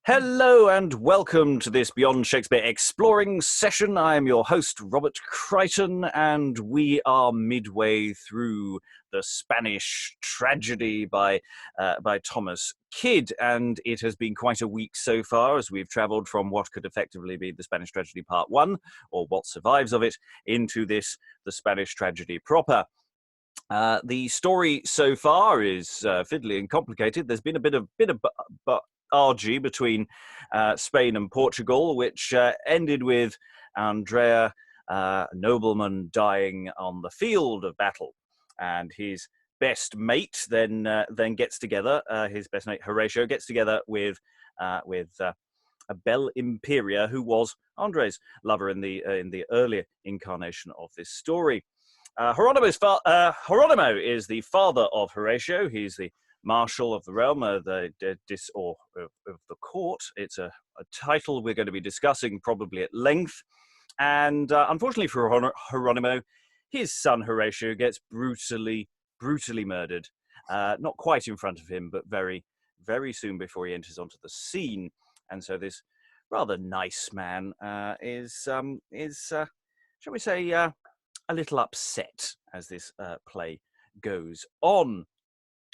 Hello and welcome to this Beyond Shakespeare Exploring session. I am your host, Robert Crighton, and we are midway through the Spanish tragedy by Thomas Kyd, and it has been quite a week so far as we've travelled from what could effectively be the Spanish tragedy part 1, or what survives of it, into the Spanish tragedy proper. The story so far is fiddly and complicated. There's been a bit of argy between Spain and Portugal, which ended with Andrea, nobleman, dying on the field of battle, and his best mate then gets together. His best mate Horatio gets together with Belimperia, who was Andre's lover in the earlier incarnation of this story. Hieronimo is the father of Horatio. He's the Marshal of the realm, of the court. It's a title we're going to be discussing probably at length. And unfortunately for Hieronimo, his son Horatio gets brutally murdered. Not quite in front of him, but very, very soon before he enters onto the scene. And so this rather nice man is shall we say, a little upset as this play goes on.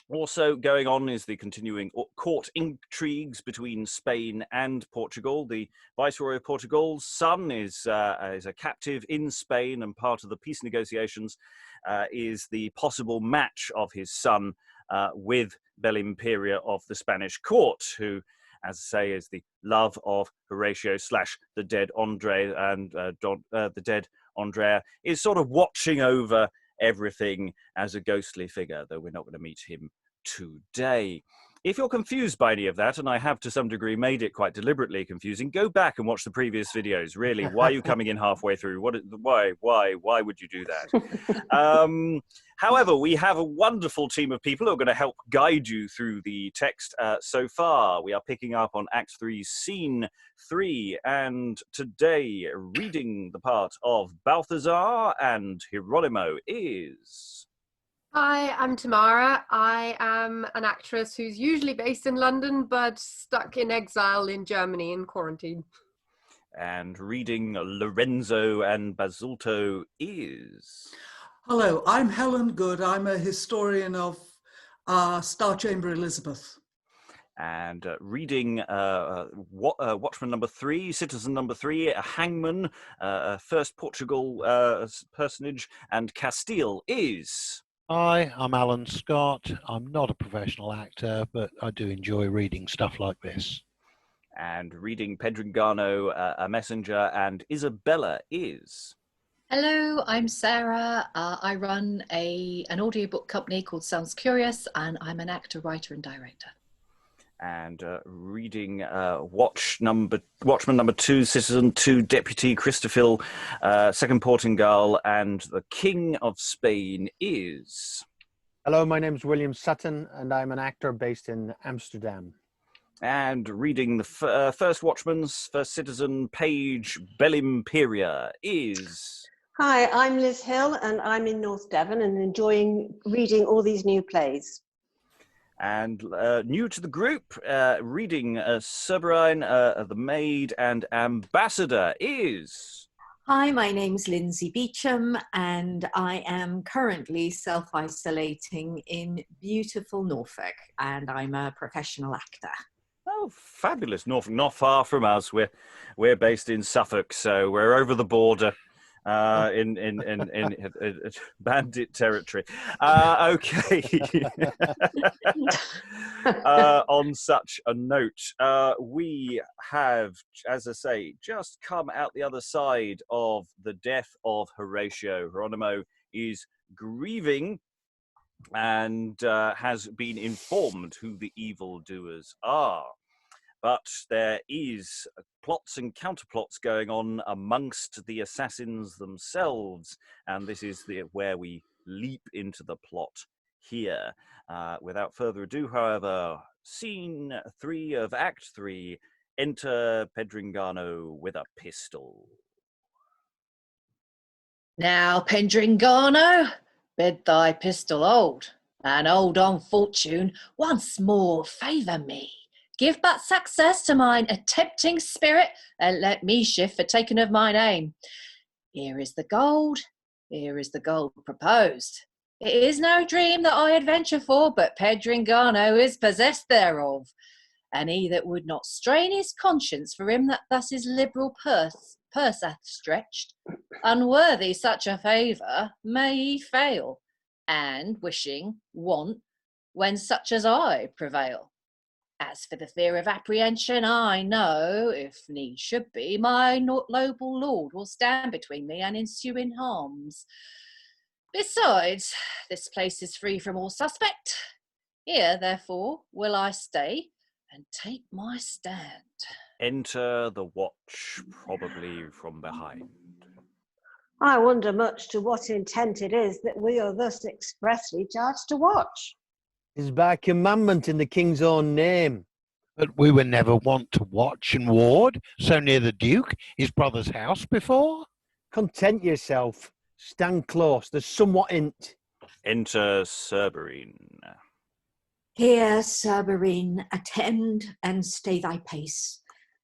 Also going on is the continuing court intrigues between Spain and Portugal. The Viceroy of Portugal's son is a captive in Spain, and part of the peace negotiations is the possible match of his son with Belimperia of the Spanish court, who, as I say, is the love of Horatio / the dead Andre, and the dead Andrea is sort of watching over everything as a ghostly figure, though we're not going to meet him today. If you're confused by any of that, and I have to some degree made it quite deliberately confusing, go back and watch the previous videos. Really, why are you coming in halfway through? Why would you do that? However, we have a wonderful team of people who are going to help guide you through the text so far. We are picking up on Act 3, Scene 3, and today, reading the part of Balthazar and Hieronimo is... Hi, I'm Tamara. I am an actress who's usually based in London, but stuck in exile in Germany in quarantine. And reading Lorenzo and Bazulto is... Hello, I'm Helen Good. I'm a historian of Star Chamber Elizabeth. And reading Watchman number 3, Citizen number 3, Hangman, first Portugal personage, and Castile is... Hi, I'm Alan Scott. I'm not a professional actor, but I do enjoy reading stuff like this. And reading Pedringano, a messenger, and Isabella is... Hello, I'm Sarah. I run an audiobook company called Sounds Curious, and I'm an actor, writer, and director. And reading Watchman number 2, Citizen 2, Deputy Christophil, second Portingale, and the King of Spain is... Hello, my name is William Sutton, and I'm an actor based in Amsterdam. And reading the first Watchman's first Citizen, Page Belimperia is... Hi, I'm Liz Hill, and I'm in North Devon and enjoying reading all these new plays. And new to the group, reading Seberine, the Maid, and Ambassador is... Hi, my name's Lynsey Beauchamp, and I am currently self-isolating in beautiful Norfolk, and I'm a professional actor. Oh, fabulous. Norfolk, not far from us. We're based in Suffolk, so we're over the border. In bandit territory. Okay. On such a note, we have, as I say, just come out the other side of the death of Horatio. Hieronimo is grieving and has been informed who the evildoers are. But there is plots and counterplots going on amongst the assassins themselves, and this is where we leap into the plot here. Without further ado, however, Scene 3 of Act 3, enter Pedringano with a pistol. Now, Pedringano, bid thy pistol hold, and hold on fortune once more favour me. Give but success to mine attempting spirit, and let me shift for taking of mine aim. Here is the gold proposed. It is no dream that I adventure for, but Pedringano is possessed thereof. And he that would not strain his conscience for him that thus his liberal purse hath stretched, unworthy such a favour, may he fail, and wishing, want, when such as I prevail. As for the fear of apprehension, I know, if need should be, my noble lord will stand between me and ensuing harms. Besides, this place is free from all suspect. Here, therefore, will I stay and take my stand. Enter the watch, probably from behind. I wonder much to what intent it is that we are thus expressly charged to watch. Is by commandment in the king's own name. But we were never wont to watch and ward so near the Duke, his brother's house before. Content yourself. Stand close. There's somewhat in't. Enter Seberine. Here, Seberine, attend and stay thy pace.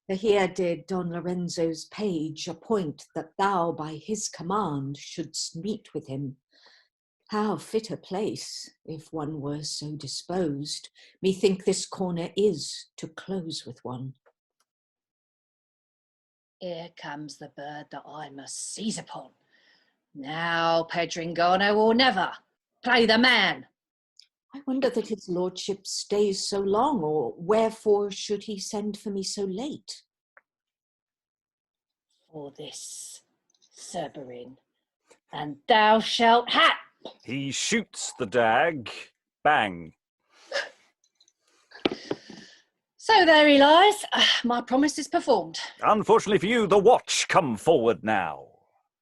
For here did Don Lorenzo's page appoint that thou by his command shouldst meet with him. How fit a place, if one were so disposed, methink this corner is to close with one. Here comes the bird that I must seize upon. Now Pedringano will never play the man. I wonder that his lordship stays so long, or wherefore should he send for me so late? For this, Seberine, and thou shalt have. He shoots the dag. Bang. So there he lies. My promise is performed. Unfortunately for you, the watch come forward now.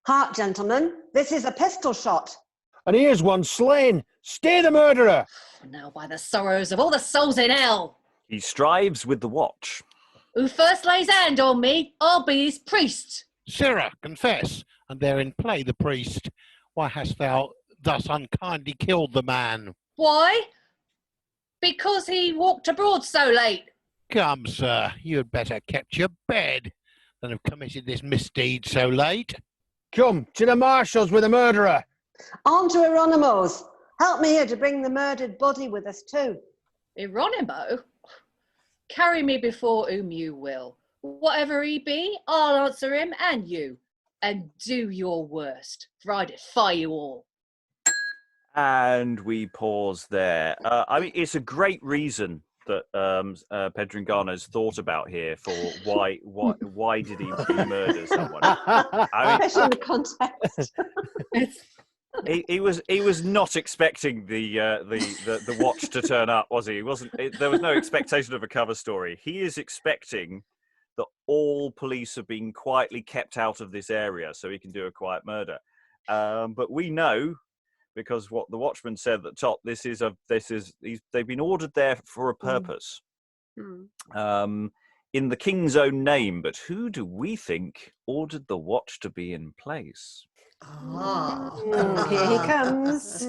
Hark, gentlemen, this is a pistol shot. And here's one slain. Stay the murderer. Now by the sorrows of all the souls in hell, He strives with the watch. who first lays hand on me, I'll be his priest. Sirrah, confess, and therein play the priest. Why hast thou thus unkindly killed the man? Why? Because he walked abroad so late. Come, sir, you had better kept your bed than have committed this misdeed so late. Come to the marshals with the murderer. On to Hieronimo's. Help me here to bring the murdered body with us too. Hieronimo? Carry me before whom you will. Whatever he be, I'll answer him and you. And do your worst, for I defy you all. And we pause there. I mean, it's a great reason that Pedringano's thought about here for why did he murder someone. I Especially in the context. mean, he was not expecting the watch to turn up, was he? There was no expectation of a cover story. He is expecting that all police have been quietly kept out of this area so he can do a quiet murder. But we know, because what the Watchman said at the top, they've been ordered there for a purpose, in the king's own name. But who do we think ordered the watch to be in place? Here he comes.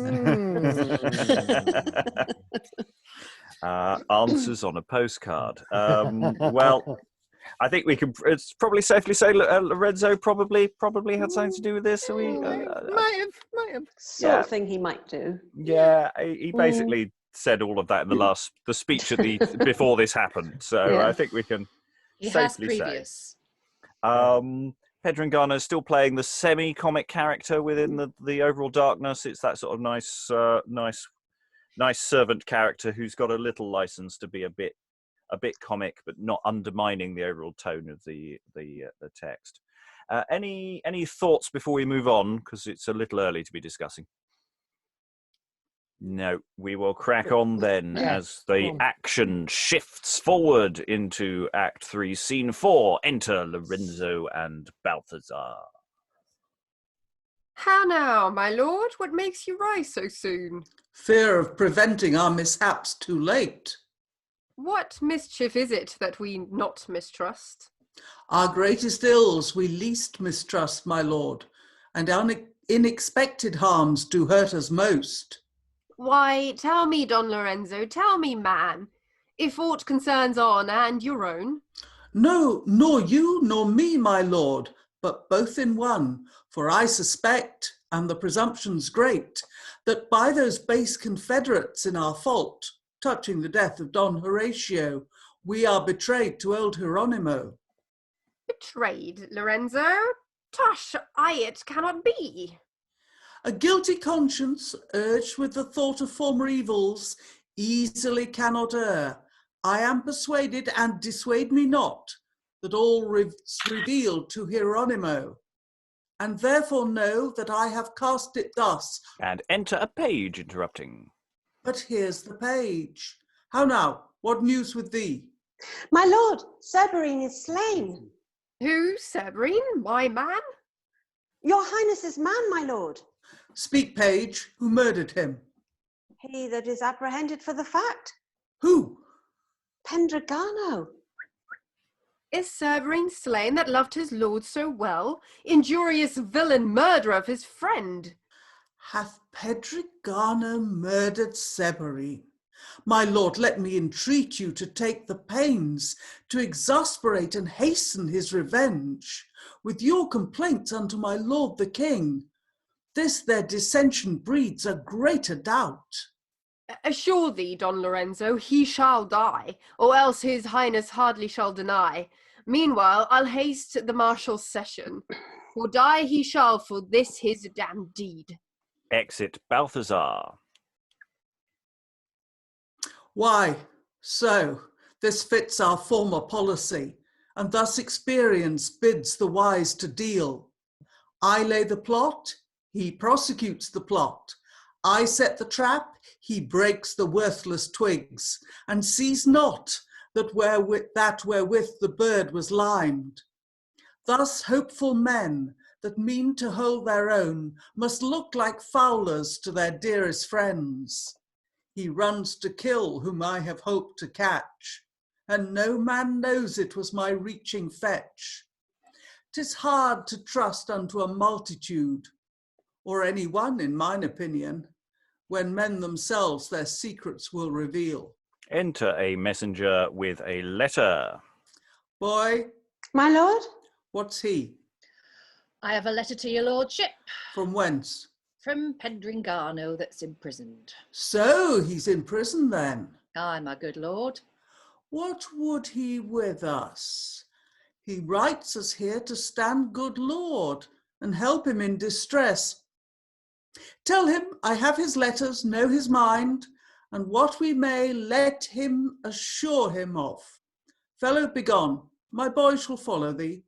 Answers on a postcard. Well, I think we can. It's probably safely say Lorenzo probably had something to do with this. So we Might have. Sort of thing he might do. Yeah, he basically said all of that in the speech at the before this happened. So Yeah. I think we can He has safely say. previous. Pedringano is still playing the semi-comic character within the overall darkness. It's that sort of nice servant character who's got a little license to be a bit comic, but not undermining the overall tone of the text. Any thoughts before we move on? Because it's a little early to be discussing. No, we will crack on then as the action shifts forward into Act 3, Scene 4. Enter Lorenzo and Balthazar. How now, my lord? What makes you rise so soon? Fear of preventing our mishaps too late. What mischief is it that we not mistrust? Our greatest ills we least mistrust, my lord, and unexpected harms do hurt us most. Why, tell me, Don Lorenzo, tell me, man, if aught concerns honour and your own. No, nor you nor me, my lord, but both in one. For I suspect, and the presumption's great, that by those base confederates in our fault, touching the death of Don Horatio, we are betrayed to old Hieronimo. Betrayed, Lorenzo? Tush, it cannot be. A guilty conscience, urged with the thought of former evils, easily cannot err. I am persuaded, and dissuade me not, that all is revealed to Hieronimo, and therefore know that I have cast it thus. And enter a page interrupting. But here's the page. How now? What news with thee? My lord, Seberine is slain. Who, Seberine? My man? Your highness's man, my lord. Speak, page. Who murdered him? He that is apprehended for the fact. Who? Pedringano. Is Seberine slain that loved his lord so well? Injurious villain, murderer of his friend. Hath Pedringano murdered Seberine? My lord, let me entreat you to take the pains to exasperate and hasten his revenge with your complaints unto my lord the king. This their dissension breeds a greater doubt. Assure thee, Don Lorenzo, he shall die, or else his highness hardly shall deny. Meanwhile, I'll haste the marshal's session, for die he shall for this his damned deed. Exit Balthazar. Why, so this fits our former policy, and thus experience bids the wise to deal. I lay the plot, he prosecutes the plot. I set the trap, he breaks the worthless twigs, and sees not that wherewith the bird was limed. Thus hopeful men that mean to hold their own must look like fowlers to their dearest friends. He runs to kill whom I have hoped to catch, and no man knows it was my reaching fetch. 'Tis hard to trust unto a multitude, or any one in mine opinion, when men themselves their secrets will reveal. Enter a messenger with a letter. Boy, My lord? what's he? I have a letter to your lordship From whence? from Pedringano that's imprisoned. So he's in prison then. Aye, my good lord. What would he with us? He writes us here to stand good lord and help him in distress. Tell him I have his letters, know his mind, and what we may let him assure him of. Fellow, begone, my boy shall follow thee.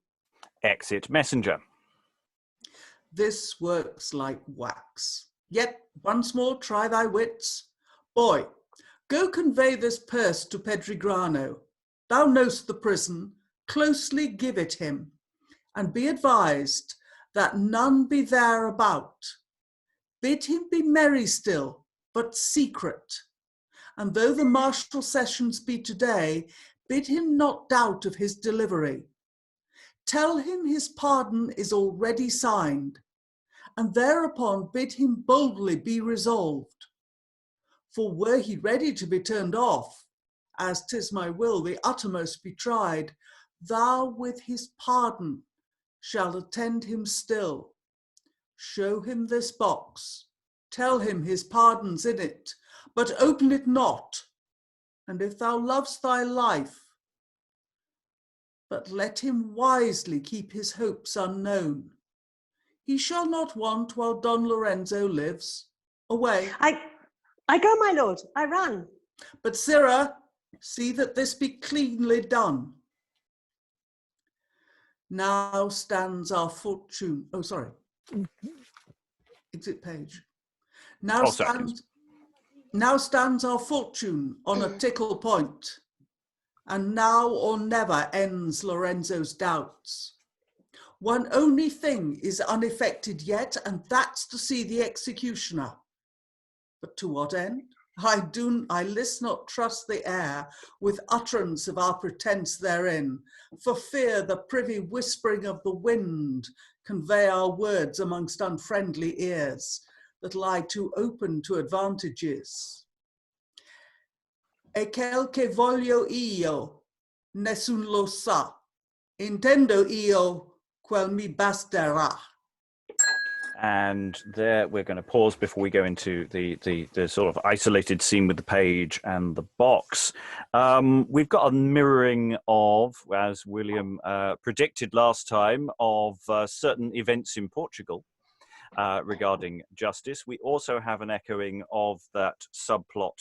Exit messenger. This works like wax. Yet once more try thy wits. Boy, go convey this purse to Pedringano. Thou know'st the prison, closely give it him, and be advised that none be there about. Bid him be merry still, but secret. And though the martial sessions be today, bid him not doubt of his delivery. Tell him his pardon is already signed, and thereupon bid him boldly be resolved. For were he ready to be turned off, as 'tis my will the uttermost be tried, thou with his pardon shalt attend him still. Show him this box, tell him his pardon's in it, but open it not. And if thou lovest thy life, but let him wisely keep his hopes unknown. He shall not want while Don Lorenzo lives. Away. I go, my lord, I run. But sirrah, see that this be cleanly done. Now stands our fortune. Oh, sorry. Exit page. Now stands our fortune on a tickle point, and now or never ends Lorenzo's doubts. One only thing is uneffected yet, and that's to see the executioner. But to what end? I list not trust the air with utterance of our pretence therein, for fear the privy whispering of the wind convey our words amongst unfriendly ears that lie too open to advantages. E quel che voglio io, nessun lo sa. Intendo io quel mi basterà. And there we're going to pause before we go into the sort of isolated scene with the page and the box. We've got a mirroring of, as William predicted last time, of certain events in Portugal regarding justice. We also have an echoing of that subplot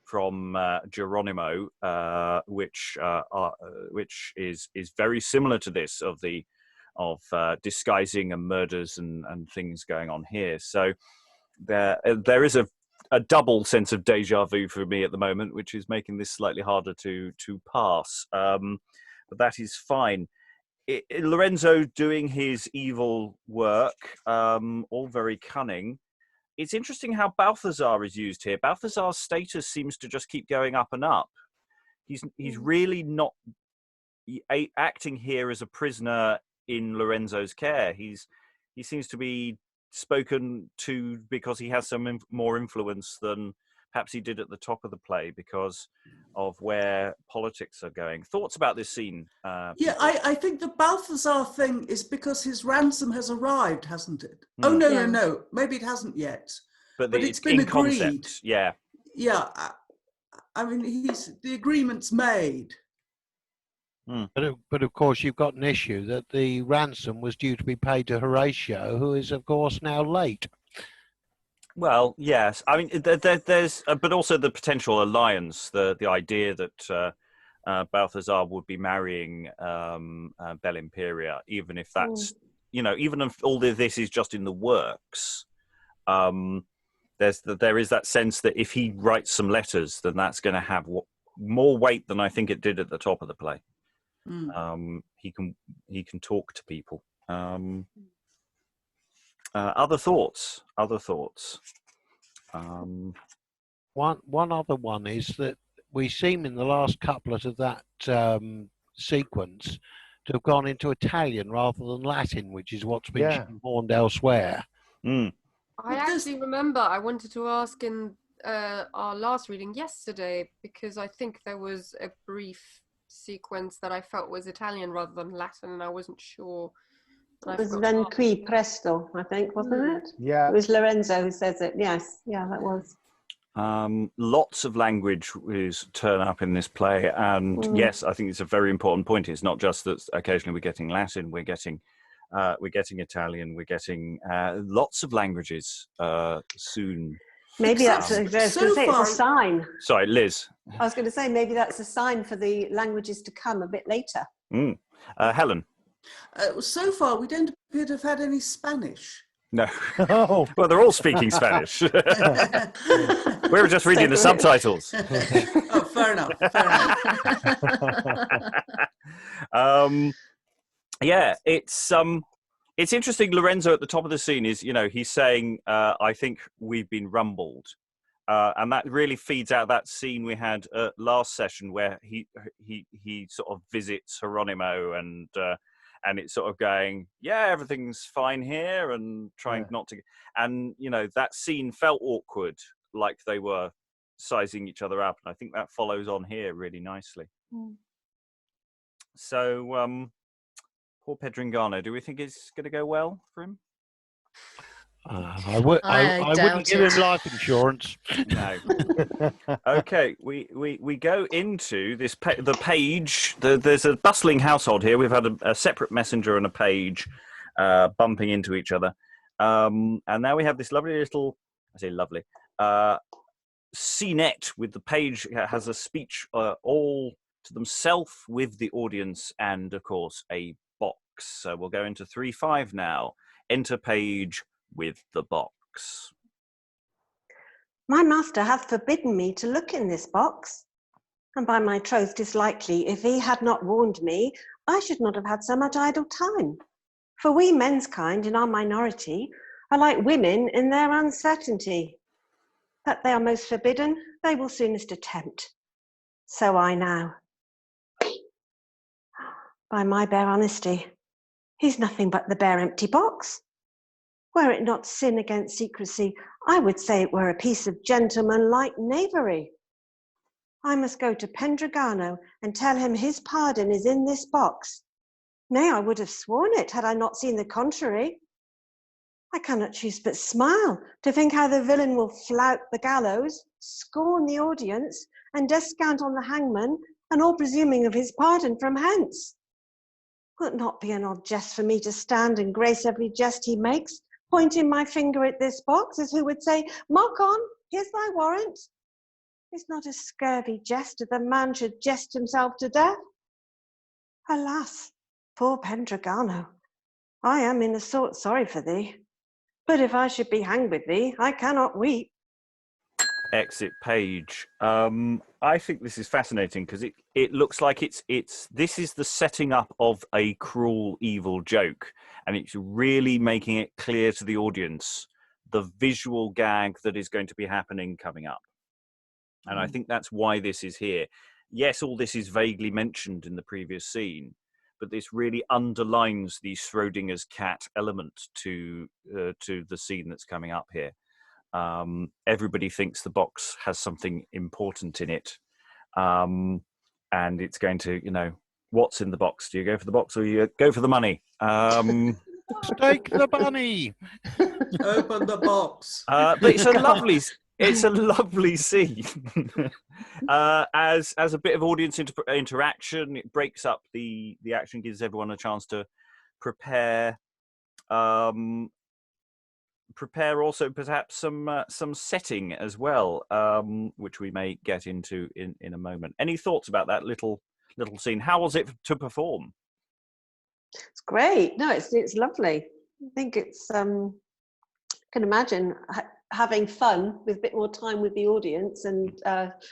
from Hieronimo, which is very similar to this, of disguising and murders and things going on here. So there is a double sense of deja vu for me at the moment, which is making this slightly harder to pass. But that is fine. Lorenzo doing his evil work, all very cunning. It's interesting how Balthazar is used here. Balthazar's status seems to just keep going up and up. He's really not acting here as a prisoner in Lorenzo's care. He seems to be spoken to because he has some more influence than perhaps he did at the top of the play because of where politics are going. Thoughts about this scene? Yeah, I think the Balthazar thing is because his ransom has arrived, hasn't it? Oh, no. Maybe it hasn't yet. But it's been agreed. Concept, yeah. Yeah, I mean, the agreement's made. But of course, you've got an issue that the ransom was due to be paid to Horatio, who is, of course, now late. Well, yes. I mean, there's, but also the potential alliance, the idea that Balthazar would be marrying Belimperia, even if that's, even if all of this is just in the works. There is that sense that if he writes some letters, then that's going to have more weight than I think it did at the top of the play. He can talk to people. Other thoughts. One other one is that we seem in the last couplet of that sequence to have gone into Italian rather than Latin, which is what's been shoehorned elsewhere. I actually remember I wanted to ask in our last reading yesterday, because I think there was a brief sequence that I felt was Italian rather than Latin, and I wasn't sure. It was Ven qui presto, I think, wasn't it? Yeah. It was Lorenzo who says it. Yes, yeah, that was. Lots of language is turn up in this play, and yes, I think it's a very important point. It's not just that occasionally we're getting Latin, we're getting Italian, we're getting lots of languages soon. Maybe that's it's a sign. Sorry, Liz. I was going to say maybe that's a sign for the languages to come a bit later. Helen. So far, we don't appear to have had any Spanish. No. Oh. Well, they're all speaking Spanish. We were just reading the subtitles. Oh, fair enough. Yeah, it's interesting. Lorenzo at the top of the scene is, he's saying, I think we've been rumbled. And that really feeds out that scene we had last session where he sort of visits Hieronimo and it's sort of going, yeah, everything's fine here, and trying not to. And, that scene felt awkward, like they were sizing each other up. And I think that follows on here really nicely. So, poor Pedringano, do we think it's going to go well for him? I wouldn't give him life insurance. No. Okay, we go into this the page. There's a bustling household here. We've had a separate messenger and a page bumping into each other, and now we have this lovely little, I say lovely, scenette with the page has a speech all to themselves with the audience and of course a box. So we'll go into 3-5 now. Enter page with the box. My master hath forbidden me to look in this box, and by my troth 'tis likely, if he had not warned me, I should not have had so much idle time. For we men's kind in our minority are like women in their uncertainty. That they are most forbidden, they will soonest attempt. So I now. By my bare honesty, he's nothing but the bare empty box. Were it not sin against secrecy, I would say it were a piece of gentlemanlike knavery. I must go to Pedringano and tell him his pardon is in this box. Nay, I would have sworn it had I not seen the contrary. I cannot choose but smile to think how the villain will flout the gallows, scorn the audience, and descant on the hangman, and all presuming of his pardon from hence. Will it not be an odd jest for me to stand and grace every jest he makes, pointing my finger at this box, as who would say, "Mark on, here's thy warrant"? Is not a scurvy jest if the man should jest himself to death? Alas, poor Pedringano, I am in a sort sorry for thee. But if I should be hanged with thee, I cannot weep. Exit page. I think this is fascinating because it looks like this is the setting up of a cruel, evil joke, and it's really making it clear to the audience the visual gag that is going to be happening coming up. And I think that's why this is here. Yes, all this is vaguely mentioned in the previous scene, but this really underlines the Schrodinger's cat element to the scene that's coming up here. Everybody thinks the box has something important in it, and it's going to, what's in the box? Do you go for the box or you go for the money? Stake the bunny. Open the box. But it's a lovely scene. As a bit of audience interaction, it breaks up the action, gives everyone a chance to prepare. Prepare also perhaps some setting as well, which we may get into in a moment. Any thoughts about that little scene? How was it to perform? It's great. No, it's lovely. I think it's can imagine having fun with a bit more time with the audience and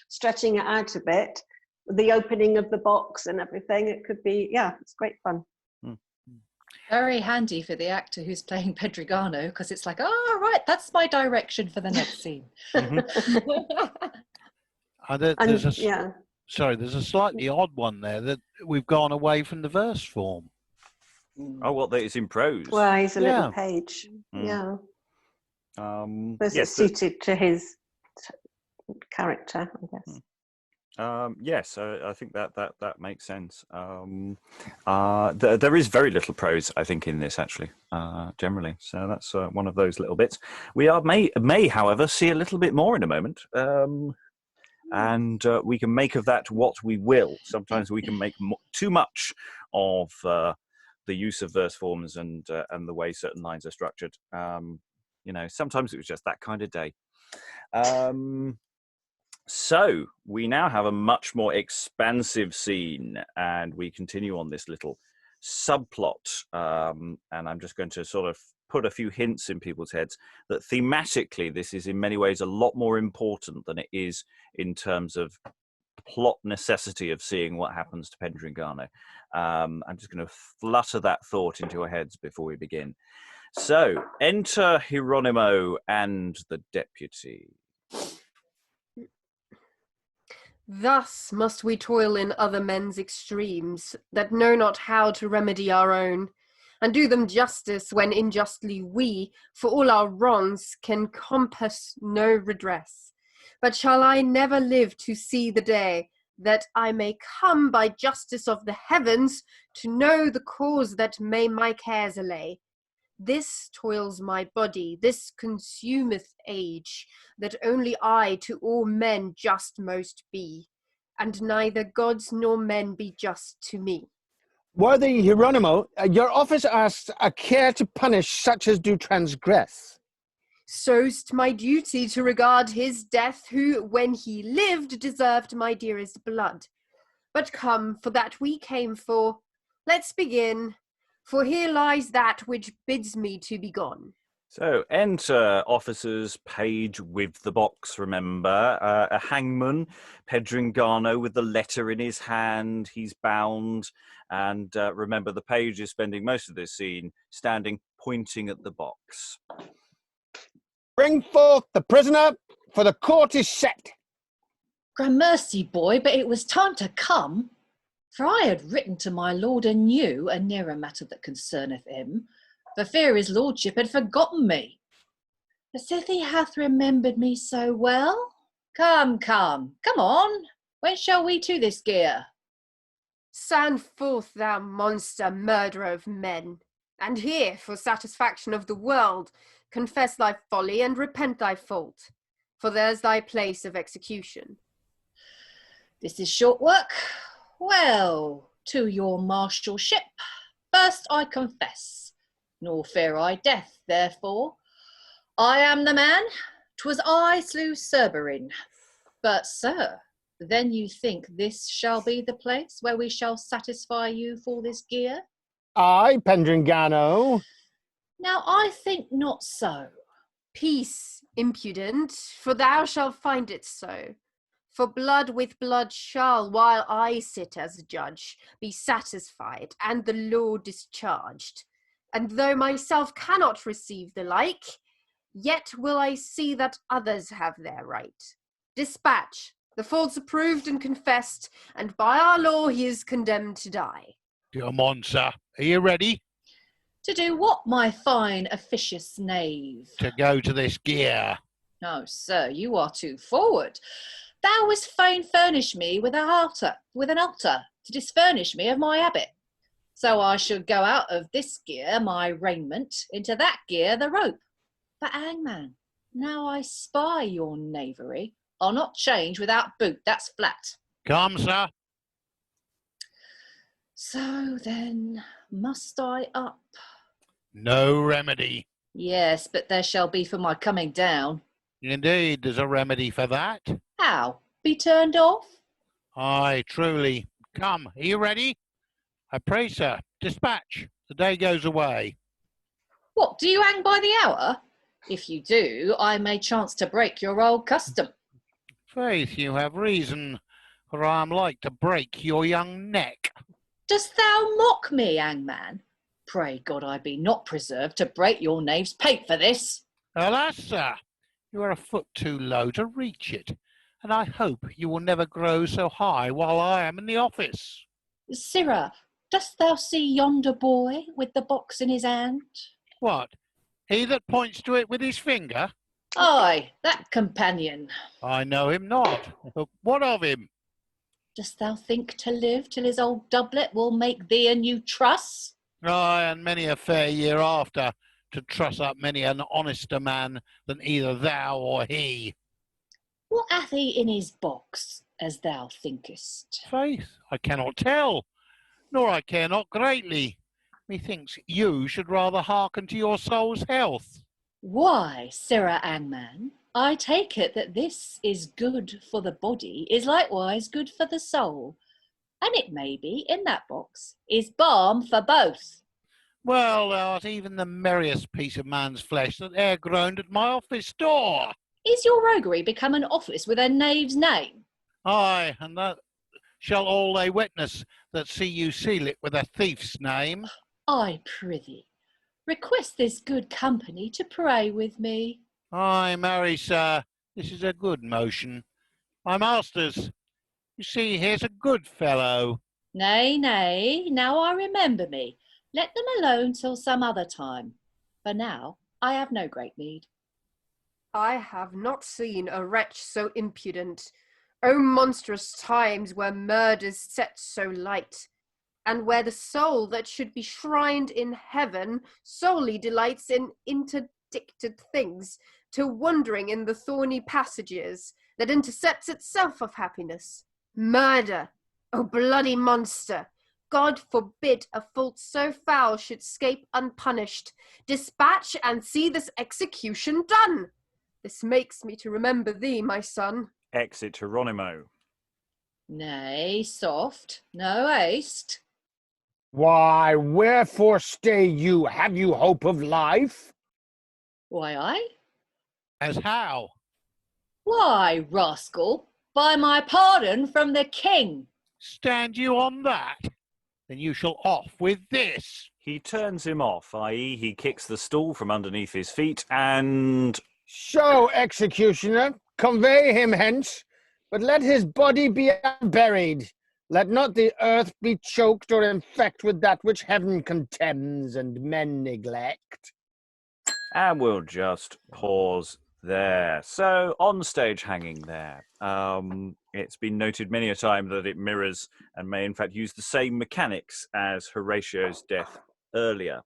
stretching it out a bit. The opening of the box and everything. It could be, it's great fun. Very handy for the actor who's playing Pedringano, because it's like, right, that's my direction for the next scene. There's a slightly odd one there that we've gone away from the verse form. Oh, well, that is in prose. Well, he's a little page. Yeah. It's suited to his character, I guess. Yes, I think that makes sense. There is very little prose, I think, in this actually, generally. So that's one of those little bits. We may, however, see a little bit more in a moment, and we can make of that what we will. Sometimes we can make too much of the use of verse forms and the way certain lines are structured. Sometimes it was just that kind of day. So we now have a much more expansive scene, and we continue on this little subplot. And I'm just going to sort of put a few hints in people's heads that thematically this is in many ways a lot more important than it is in terms of plot necessity of seeing what happens to Pedringano. I'm just going to flutter that thought into your heads before we begin. So enter Hieronimo and the deputy. Thus must we toil in other men's extremes, that know not how to remedy our own, and do them justice when unjustly we, for all our wrongs, can compass no redress. But shall I never live to see the day that I may come by justice of the heavens to know the cause that may my cares allay? This toils my body, this consumeth age, that only I to all men just most be, and neither gods nor men be just to me. Worthy Hieronimo, your office asks a care to punish such as do transgress. So'st my duty to regard his death, who, when he lived, deserved my dearest blood. But come, for that we came for, let's begin. For here lies that which bids me to be gone. So enter officers, page with the box, remember. A hangman, Pedringano with the letter in his hand. He's bound. And remember, the page is spending most of this scene standing, pointing at the box. Bring forth the prisoner, for the court is set. Gramercy, boy, but it was time to come. For I had written to my lord anew a nearer matter that concerneth him, for fear his lordship had forgotten me. As if he hath remembered me so well. Come on, When shall we to this gear? Stand forth, thou monster, murderer of men, and here, for satisfaction of the world, confess thy folly and repent thy fault, for there's thy place of execution. This is short work. Well, to your marshalship, first I confess, nor fear I death, therefore. I am the man, 'twas I slew Seberine. But, sir, then you think this shall be the place where we shall satisfy you for this gear? Aye, Pedringano. Now I think not so. Peace, impudent, for thou shalt find it so. For blood with blood shall, while I sit as judge, be satisfied, and the law discharged. And though myself cannot receive the like, yet will I see that others have their right. Dispatch, the fault's approved and confessed, and by our law he is condemned to die. Come on, sir. Are you ready? To do what, my fine officious knave? To go to this gear. No, sir, you are too forward. Thou wouldst fain furnish me with an altar, to disfurnish me of my habit. So I should go out of this gear, my raiment, into that gear, the rope. But, Hangman, now I spy your knavery, I'll not change without boot, that's flat. Come, sir. So then, must I up? No remedy. Yes, but there shall be for my coming down. Indeed, there's a remedy for that. How? Be turned off? Aye, truly. Come, are you ready? I pray, sir, dispatch. The day goes away. What, do you hang by the hour? If you do, I may chance to break your old custom. Faith, you have reason, for I am like to break your young neck. Dost thou mock me, Hangman? Pray God I be not preserved to break your knave's pate for this. Alas, sir, you are a foot too low to reach it, and I hope you will never grow so high while I am in the office. Sirrah, dost thou see yonder boy with the box in his hand? What, he that points to it with his finger? Aye, that companion. I know him not, but what of him? Dost thou think to live till his old doublet will make thee a new truss? Aye, and many a fair year after, to truss up many an honester man than either thou or he. What hath he in his box, as thou thinkest? Faith, I cannot tell, nor I care not greatly. Methinks you should rather hearken to your soul's health. Why, Sirrah Hangman, I take it that this is good for the body, is likewise good for the soul. And it may be, in that box, is balm for both. Well, thou art even the merriest piece of man's flesh that e'er groaned at my office door. Is your roguery become an office with a knave's name? Aye, and that shall all they witness that see you seal it with a thief's name. I prithee, request this good company to pray with me. Aye, marry, sir, this is a good motion. My masters, you see, here's a good fellow. Nay, nay, now I remember me. Let them alone till some other time. For now, I have no great need. I have not seen a wretch so impudent. O monstrous times where murder's set so light, and where the soul that should be shrined in heaven solely delights in interdicted things, till wandering in the thorny passages that intercepts itself of happiness. Murder, O bloody monster! God forbid a fault so foul should scape unpunished. Dispatch and see this execution done. This makes me to remember thee, my son. Exit Hieronimo. Nay, soft, no haste. Why, wherefore stay you? Have you hope of life? Why, I? As how? Why, rascal, by my pardon from the king. Stand you on that? Then you shall off with this. He turns him off, i.e. he kicks the stool from underneath his feet and... So, executioner, convey him hence, but let his body be buried. Let not the earth be choked or infect with that which heaven contemns and men neglect. And we'll just pause there. So on stage hanging there. It's been noted many a time that it mirrors and may in fact use the same mechanics as Horatio's death earlier,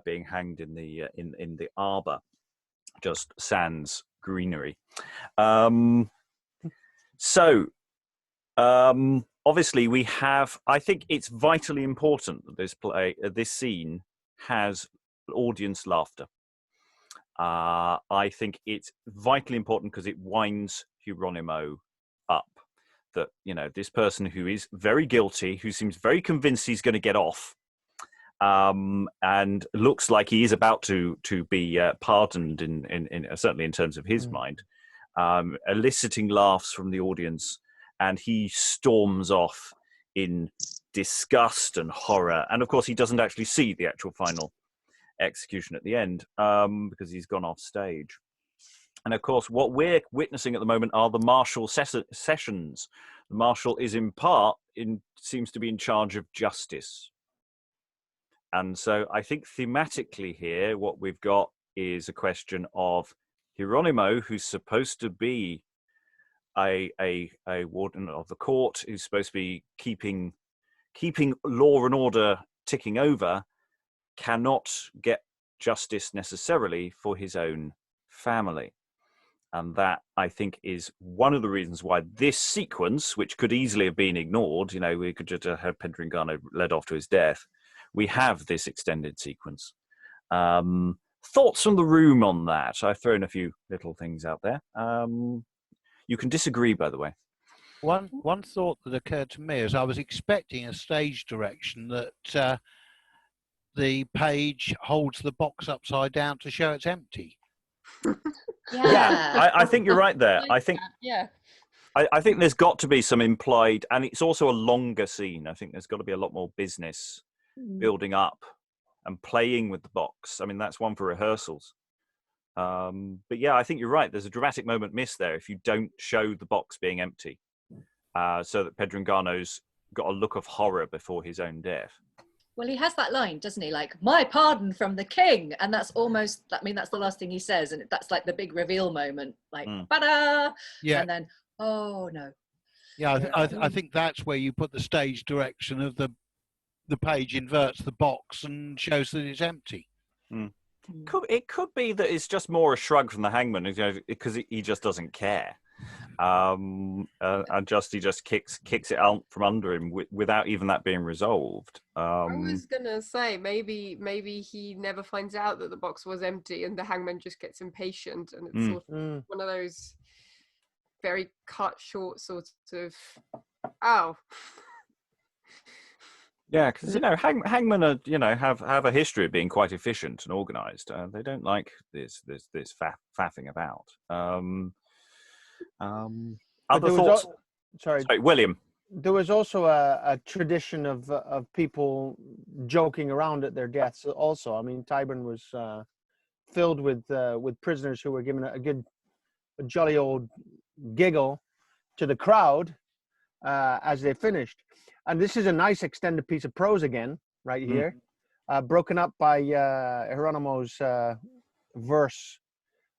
being hanged in the arbour, just sans greenery. Obviously we have. I think it's vitally important that this scene has audience laughter. I think it's vitally important because it winds Hieronimo up. That, this person who is very guilty, who seems very convinced he's going to get off, and looks like he is about to be pardoned in certainly in terms of his mind, eliciting laughs from the audience, and he storms off in disgust and horror. And of course, he doesn't actually see the actual final execution at the end, because he's gone off stage. And of course, what we're witnessing at the moment are the martial sessions. The marshal is seems to be in charge of justice. And so I think thematically here, what we've got is a question of Hieronimo, who's supposed to be a warden of the court, who's supposed to be keeping law and order ticking over, cannot get justice necessarily for his own family. And that, I think, is one of the reasons why this sequence, which could easily have been ignored, we could just have Pedringano led off to his death, we have this extended sequence. Thoughts from the room on that? I've thrown a few little things out there. You can disagree, by the way. One thought that occurred to me is I was expecting a stage direction that the page holds the box upside down to show it's empty. Yeah, I think you're right there. I think there's got to be some implied, and it's also a longer scene. I think there's got to be a lot more business building up and playing with the box. I mean, that's one for rehearsals. But yeah, I think you're right. There's a dramatic moment missed there if you don't show the box being empty, so that Pedringano's got a look of horror before his own death. Well, he has that line, doesn't he? Like, my pardon from the king. And that's almost, that's the last thing he says. And that's like the big reveal moment. Like, ba-da! Yeah. And then, oh, no. Yeah, I think that's where you put the stage direction of the page inverts the box and shows that it's empty. It could be that it's just more a shrug from the hangman, because he just doesn't care. And he just kicks it out from under him without even that being resolved. I was gonna say maybe he never finds out that the box was empty, and the hangman just gets impatient, and it's sort of one of those very cut short sort of Yeah, because hangmen are have a history of being quite efficient and organised. They don't like this faffing about. Other thoughts? Sorry, William. There was also a tradition of people joking around at their deaths. Also, I mean, Tyburn was filled with prisoners who were given a jolly old giggle to the crowd as they finished. And this is a nice extended piece of prose again, right here, broken up by Hieronimo's verse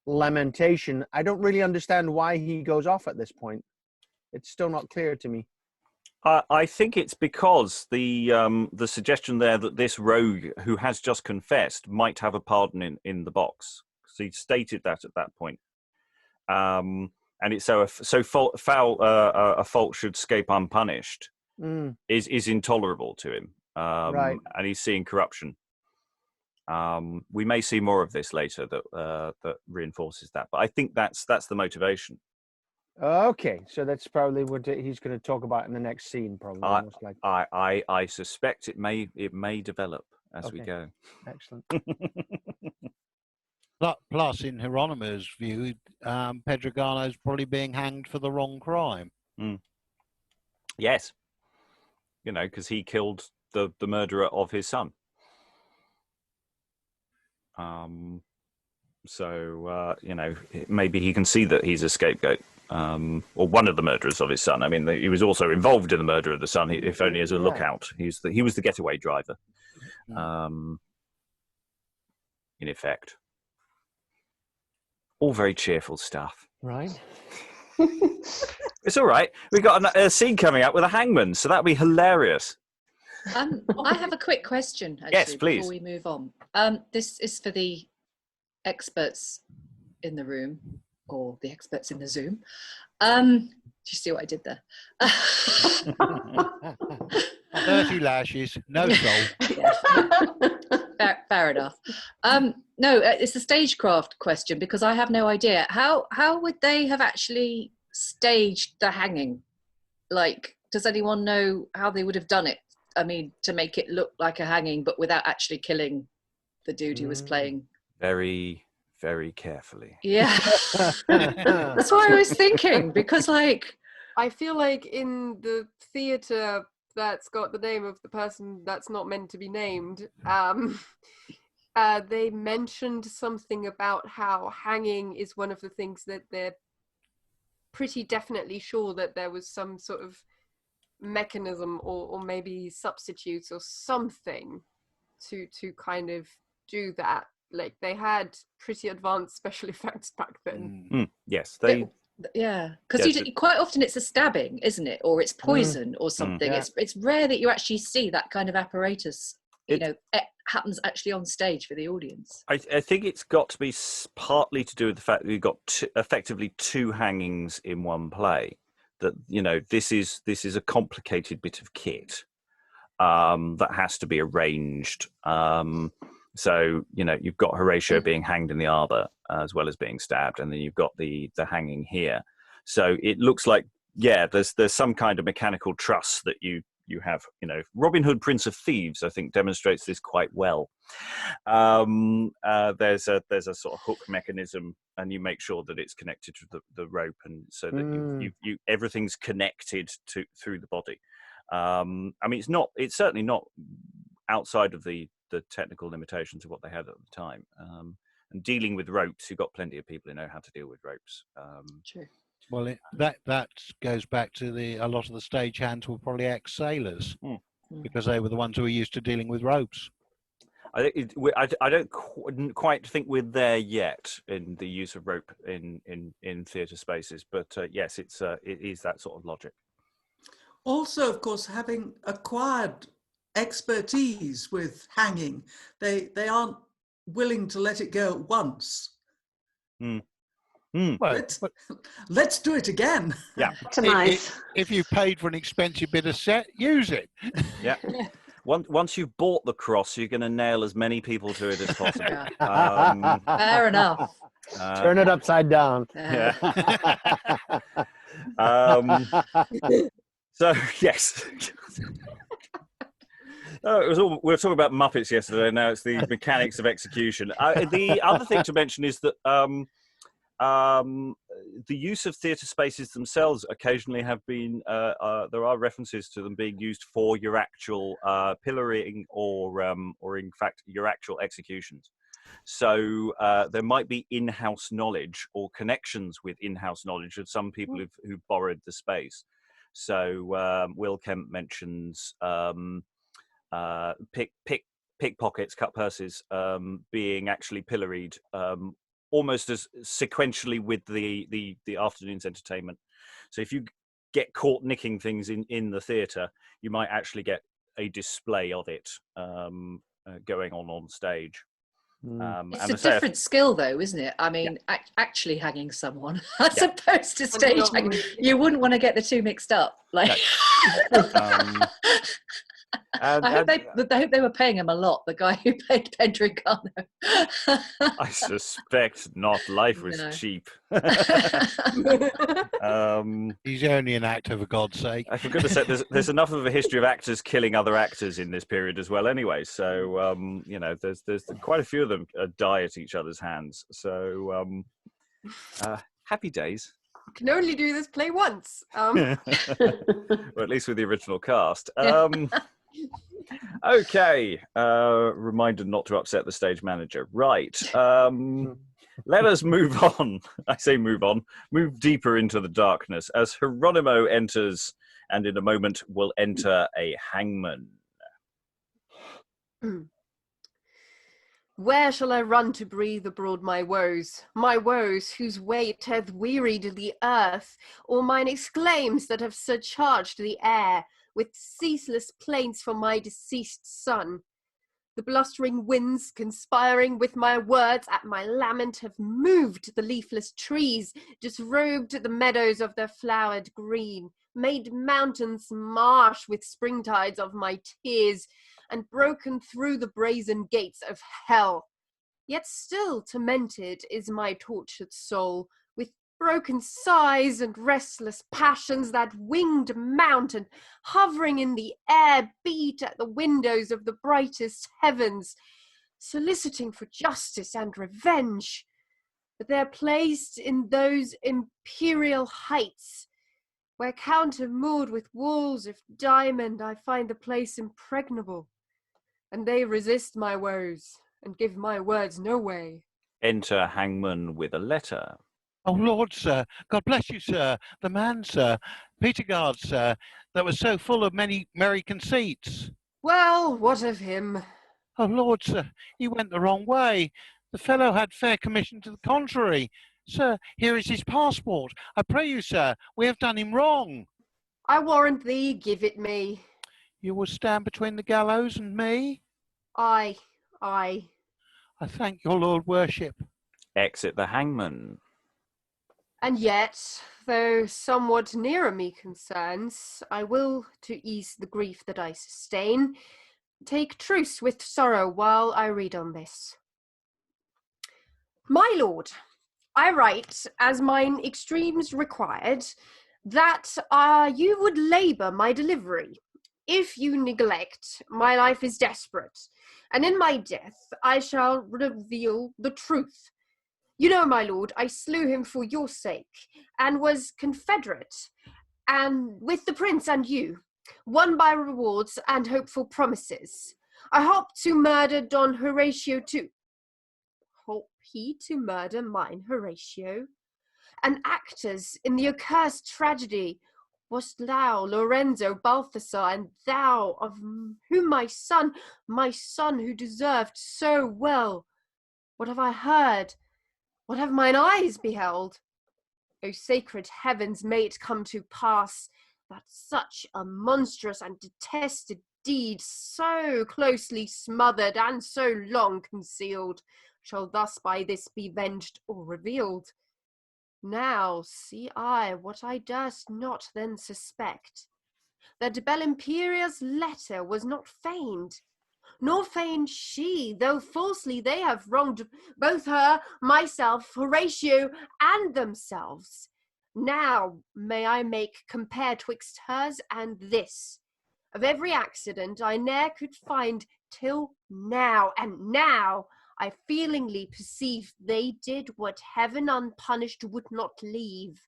lamentation. I don't really understand why he goes off at this point. It's still not clear to me. I think it's because the suggestion there that this rogue who has just confessed might have a pardon in the box. So he stated that at that point. And it's so foul a fault should escape unpunished is intolerable to him. Right. And he's seeing corruption. We may see more of this later that reinforces that, but I think that's the motivation. Okay, so that's probably what he's going to talk about in the next scene, probably. Most likely. I suspect it may develop as we go. Excellent. Plus, in Hieronimo's view, Pedringano's probably being hanged for the wrong crime. Yes, because he killed the murderer of his son. So maybe he can see that he's a scapegoat, or one of the murderers of his son. I mean, he was also involved in the murder of the son, if only as a lookout. He was the getaway driver, in effect. All very cheerful stuff. Right. It's all right. We've got a scene coming up with a hangman, so that'll be hilarious. I have a quick question, actually, Yes, please. before we move on. This is for the experts in the room, or the experts in the Zoom. Do you see what I did there? 30 lashes, no soul. Fair enough. No, it's a stagecraft question, because I have no idea. How would they have actually staged the hanging? Like, does anyone know how they would have done it? I mean, to make it look like a hanging, but without actually killing the dude who was playing. Very, very carefully. Yeah. That's what I was thinking, because, like... I feel like in the theatre that's got the name of the person that's not meant to be named, they mentioned something about how hanging is one of the things that they're pretty definitely sure that there was some sort of mechanism or maybe substitutes or something to kind of do that. Like, they had pretty advanced special effects back then. Yes, they... Yeah, because quite often it's a stabbing, isn't it? Or it's poison or something. Yeah. It's rare that you actually see that kind of apparatus, it happens actually on stage for the audience. I think it's got to be partly to do with the fact that we've got effectively two hangings in one play. That, this is a complicated bit of kit that has to be arranged. So, you've got Horatio being hanged in the arbor as well as being stabbed, and then you've got the hanging here. So it looks like, there's some kind of mechanical truss that you have. Robin Hood, Prince of Thieves, I think, demonstrates this quite well. There's a sort of hook mechanism, and you make sure that it's connected to the rope, and so that you everything's connected through the body. I mean, it's certainly not outside of the technical limitations of what they had at the time. And dealing with ropes, you've got plenty of people who know how to deal with ropes. True. Well, that goes back to a lot of the stagehands were probably ex-sailors because they were the ones who were used to dealing with ropes. I don't quite think we're there yet in the use of rope in theatre spaces, but yes, it is that sort of logic. Also, of course, having acquired expertise with hanging, they aren't willing to let it go at once. Well, let's do it again. Yeah. If you paid for an expensive bit of set, use it. Yeah. Once you've bought the cross, you're going to nail as many people to it as possible. Fair enough. Turn it upside down. Yeah. So yes. We were talking about Muppets yesterday. Now it's the mechanics of execution. The other thing to mention is that the use of theatre spaces themselves occasionally have been. There are references to them being used for your actual pillorying or in fact your actual executions. So there might be in-house knowledge or connections with in-house knowledge of some people who borrowed the space. So Will Kemp mentions. Pickpockets, cut purses, being actually pilloried almost as sequentially with the afternoon's entertainment. So if you get caught nicking things in the theatre, you might actually get a display of it going on stage. It's a different skill, though, isn't it? I mean, actually hanging someone as opposed to stage hanging. You wouldn't want to get the two mixed up. Like. No. I hope they were paying him a lot, the guy who played Pedringano. I suspect not. Life was cheap. He's only an actor, for God's sake. For goodness sake, there's enough of a history of actors killing other actors in this period as well anyway. So, there's quite a few of them die at each other's hands. So, happy days. You can only do this play once. Or at least with the original cast. Okay. Reminder not to upset the stage manager. Right. Let us move on. I say move on. Move deeper into the darkness as Hieronimo enters, and in a moment will enter a hangman. Where shall I run to breathe abroad my woes whose weight hath wearied the earth, or mine exclaims that have surcharged the air with ceaseless plaints for my deceased son? The blustering winds, conspiring with my words, at my lament have moved the leafless trees, disrobed the meadows of their flowered green, made mountains marsh with springtides of my tears, and broken through the brazen gates of hell. Yet still tormented is my tortured soul, with broken sighs and restless passions. That winged mountain, hovering in the air, beat at the windows of the brightest heavens, soliciting for justice and revenge. But they're placed in those imperial heights, where counter-moored with walls of diamond I find the place impregnable, and they resist my woes, and give my words no way. Enter Hangman with a letter. Oh, Lord, sir, God bless you, sir. The man, sir, Petergard, sir, that was so full of many merry conceits. Well, what of him? Oh, Lord, sir, he went the wrong way. The fellow had fair commission to the contrary. Sir, here is his passport. I pray you, sir, we have done him wrong. I warrant thee, give it me. You will stand between the gallows and me? Aye. I thank your Lord worship. Exit the Hangman. And yet, though somewhat nearer me concerns, I will, to ease the grief that I sustain, take truce with sorrow while I read on this. My lord, I write, as mine extremes required, that you would labour my delivery. If you neglect, my life is desperate, and in my death I shall reveal the truth. You know, my lord, I slew him for your sake, and was confederate, and with the prince and you, won by rewards and hopeful promises. I hope to murder Don Horatio too. Hope he to murder mine Horatio? And actors in the accursed tragedy wast thou, Lorenzo, Balthazar, and thou, of whom my son who deserved so well. What have I heard? What have mine eyes beheld? O sacred heavens, may it come to pass that such a monstrous and detested deed, so closely smothered and so long concealed, shall thus by this be venged or revealed. Now see I what I durst not then suspect, that Belimperia's letter was not feigned, nor feigned she, though falsely they have wronged both her, myself, Horatio, and themselves. Now may I make compare twixt hers and this, of every accident I ne'er could find till now, and now I feelingly perceive they did what heaven unpunished would not leave.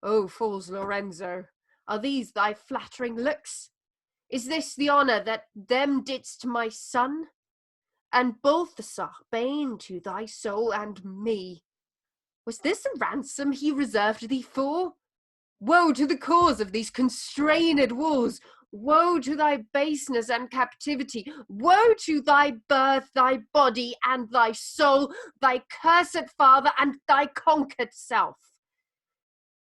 O false Lorenzo, are these thy flattering looks? Is this the honour that them didst my son? And Balthazar, bane to thy soul and me, was this a ransom he reserved thee for? Woe to the cause of these constrained wars! Woe to thy baseness and captivity! Woe to thy birth, thy body, and thy soul, thy cursed father, and thy conquered self!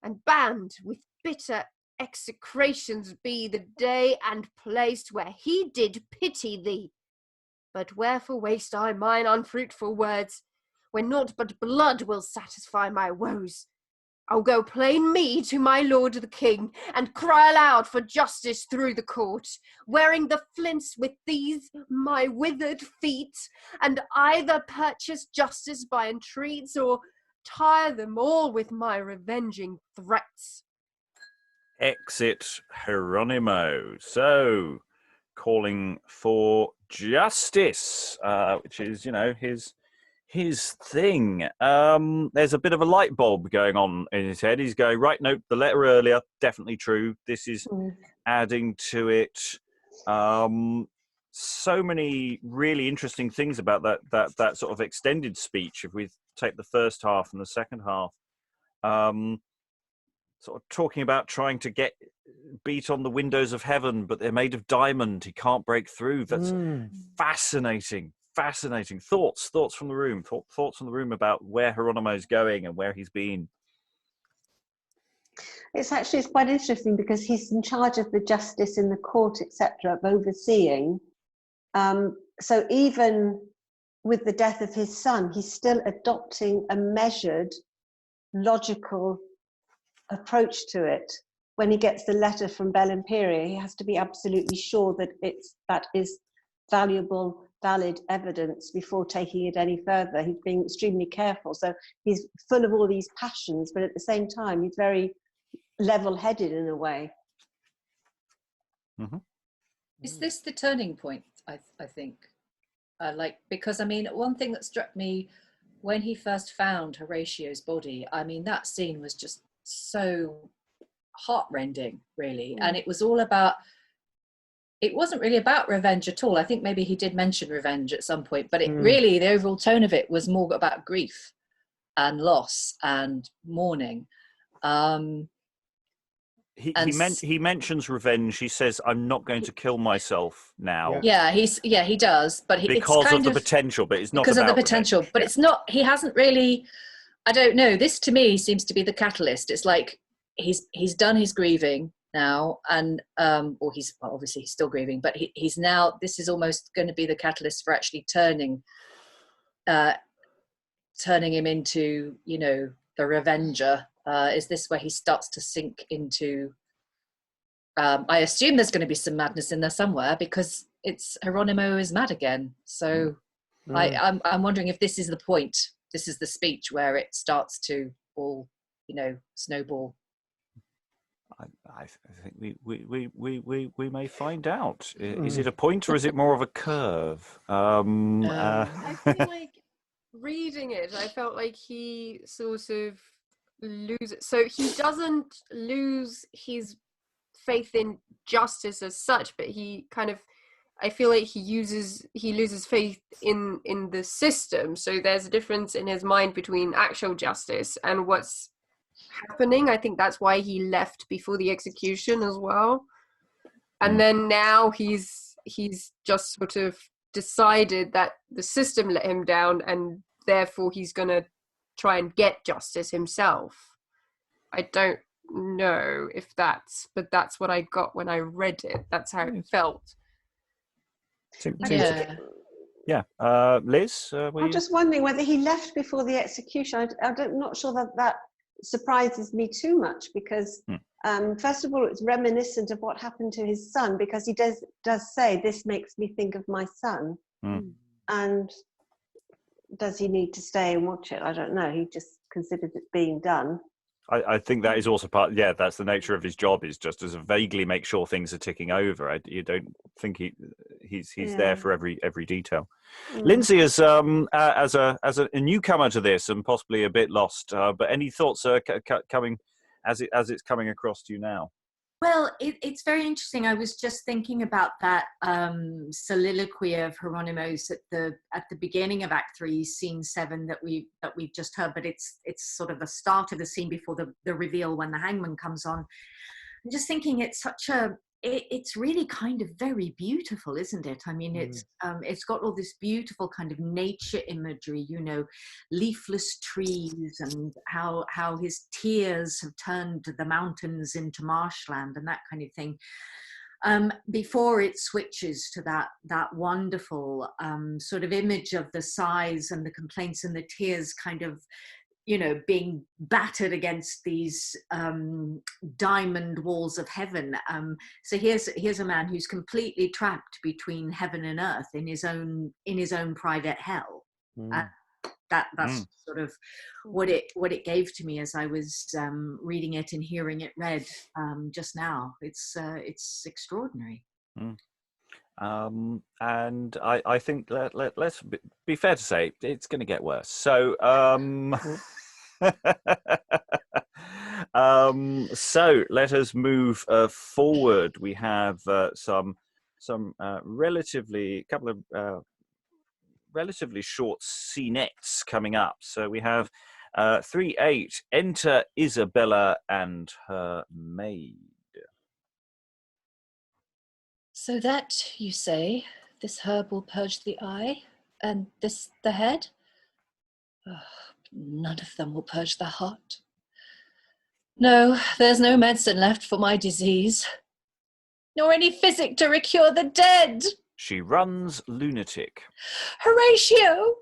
And banned with bitter execrations be the day and place where he did pity thee. But wherefore waste I mine unfruitful words, when naught but blood will satisfy my woes? I'll go plain me to my lord the king, and cry aloud for justice through the court, wearing the flints with these my withered feet, and either purchase justice by entreats, or tire them all with my revenging threats. Exit Hieronimo. So, calling for justice, which is, his thing. There's a bit of a light bulb going on in his head. He's going, right, no, the letter earlier, definitely true. This is adding to it. So many really interesting things about that sort of extended speech. If we take the first half and the second half, sort of talking about trying to beat on the windows of heaven, but they're made of diamond. He can't break through. That's fascinating. fascinating. Thoughts from the room. Thoughts from the room about where Hieronimo's going and where he's been. It's quite interesting because he's in charge of the justice in the court, etc., of overseeing. So even with the death of his son, he's still adopting a measured, logical approach to it. When he gets the letter from Belimperia, he has to be absolutely sure that that is valuable, valid evidence before taking it any further. He's being extremely careful. So he's full of all these passions, but at the same time, he's very level-headed in a way. Mm-hmm. Is this the turning point? I think, because I mean, one thing that struck me when he first found Horatio's body, I mean, that scene was just so heartrending, really, and it was all about. It wasn't really about revenge at all. I think maybe he did mention revenge at some point, but it really, the overall tone of it was more about grief and loss and mourning. He mentions revenge. He says, "I'm not going to kill myself now." Yeah, he does, but because it's kind of the potential, but it's not because about of the potential. Revenge. But it's not. He hasn't really. I don't know. This to me seems to be the catalyst. It's like he's done his grieving now, and obviously he's still grieving, but he's now. This is almost going to be the catalyst for actually turning him into, the revenger. Is this where he starts to sink into? I assume there's going to be some madness in there somewhere because it's Hieronimo is mad again. So I'm wondering if this is the point. This is the speech where it starts to all, snowball. I think we may find out. Is it a point or is it more of a curve? I feel like reading it, I felt like he sort of loses. So he doesn't lose his faith in justice as such, but he kind of, I feel like he loses faith in the system. So there's a difference in his mind between actual justice and what's happening. I think that's why he left before the execution as well. And then now he's just sort of decided that the system let him down, and therefore he's gonna try and get justice himself. I don't know if but that's what I got when I read it. That's how it felt. Yeah. Liz? I'm just wondering whether he left before the execution. I'm not sure that surprises me too much because, first of all, it's reminiscent of what happened to his son, because he does say, "This makes me think of my son." And does he need to stay and watch it? I don't know. He just considered it being done. I think that is also part. Yeah, that's the nature of his job, is just to vaguely make sure things are ticking over. You don't think he's there for every detail. Lynsey is as a newcomer to this and possibly a bit lost. But any thoughts coming as it's coming across to you now? Well, it's very interesting. I was just thinking about that soliloquy of Hieronimo's at the beginning of Act 3, Scene 7 that we've just heard, but it's sort of the start of the scene before the reveal when the hangman comes on. I'm just thinking it's really kind of very beautiful, isn't it? I mean, it's got all this beautiful kind of nature imagery, leafless trees, and how his tears have turned the mountains into marshland and that kind of thing. Before it switches to that wonderful sort of image of the sighs and the complaints and the tears kind of, being battered against these diamond walls of heaven. So here's a man who's completely trapped between heaven and earth in his own private hell. That's sort of what it gave to me as I was reading it and hearing it read just now. It's extraordinary. And I think let's be fair to say it's going to get worse. So so let us move forward. We have some relatively short scenettes coming up. So we have 3-8. Enter Isabella and her maid. So that, you say, this herb will purge the eye? And this the head? Oh, none of them will purge the heart. No, there's no medicine left for my disease, nor any physic to recure the dead. She runs lunatic. Horatio!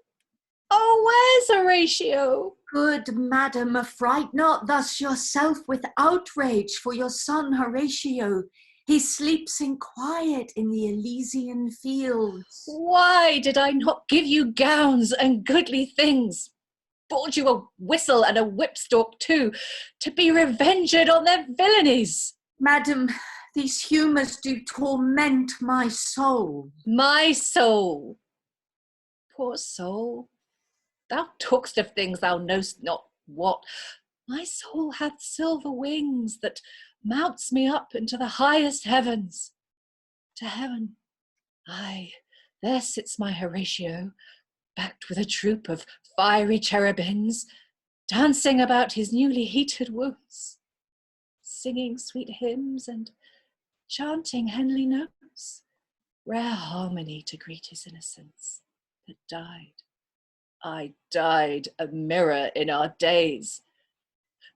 Oh, where's Horatio? Good madam, affright not thus yourself with outrage for your son Horatio. He sleeps in quiet in the Elysian fields. Why did I not give you gowns and goodly things? Bought you a whistle and a whipstalk too, to be revenged on their villainies. Madam, these humours do torment my soul. My soul. Poor soul. Thou talk'st of things thou know'st not what. My soul hath silver wings that mounts me up into the highest heavens. To heaven. Aye, there sits my Horatio, backed with a troop of fiery cherubins, dancing about his newly heated wounds, singing sweet hymns and chanting heavenly notes, rare harmony to greet his innocence that died. I died a mirror in our days.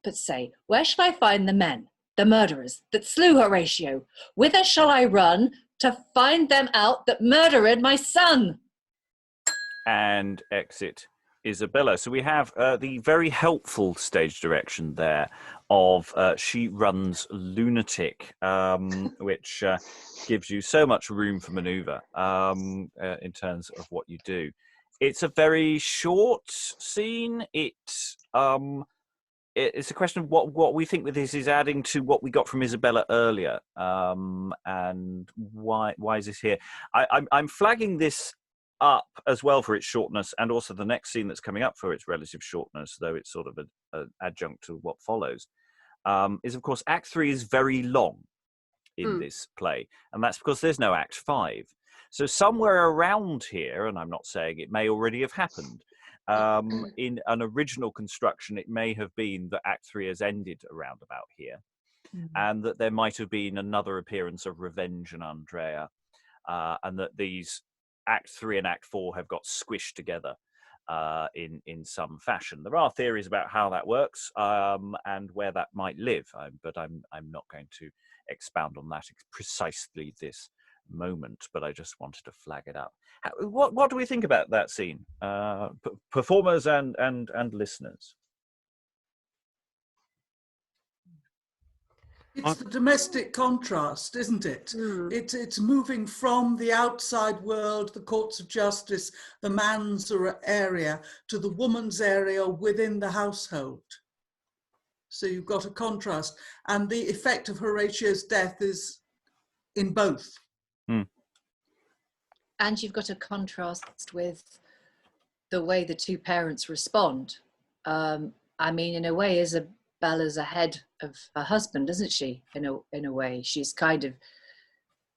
But say, where shall I find the men, the murderers, that slew Horatio? Whither shall I run to find them out that murdered my son? And exit Isabella. So we have the very helpful stage direction there of She Runs Lunatic, which gives you so much room for manoeuvre in terms of what you do. It's a very short scene. It's a question of what we think with this is adding to what we got from Isabella earlier, and why is this here? I'm flagging this up as well for its shortness, and also the next scene that's coming up for its relative shortness, though it's sort of an adjunct to what follows, is of course Act 3 is very long in this play, and that's because there's no Act 5. So somewhere around here, and I'm not saying it may already have happened, in an original construction, it may have been that Act 3 has ended around about here, and that there might have been another appearance of Revenge and Andrea, and that these Act 3 and Act 4 have got squished together in some fashion. There are theories about how that works and where that might live, but I'm not going to expound on that precisely this moment, but I just wanted to flag it up. What do we think about that scene, performers and listeners? It's the domestic contrast, isn't it? It's moving from the outside world, the courts of justice, the man's area, to the woman's area within the household. So you've got a contrast, and the effect of Horatio's death is in both. And you've got a contrast with the way the two parents respond. I mean, in a way, Isabella's ahead of her husband, isn't she? In a way, she's kind of,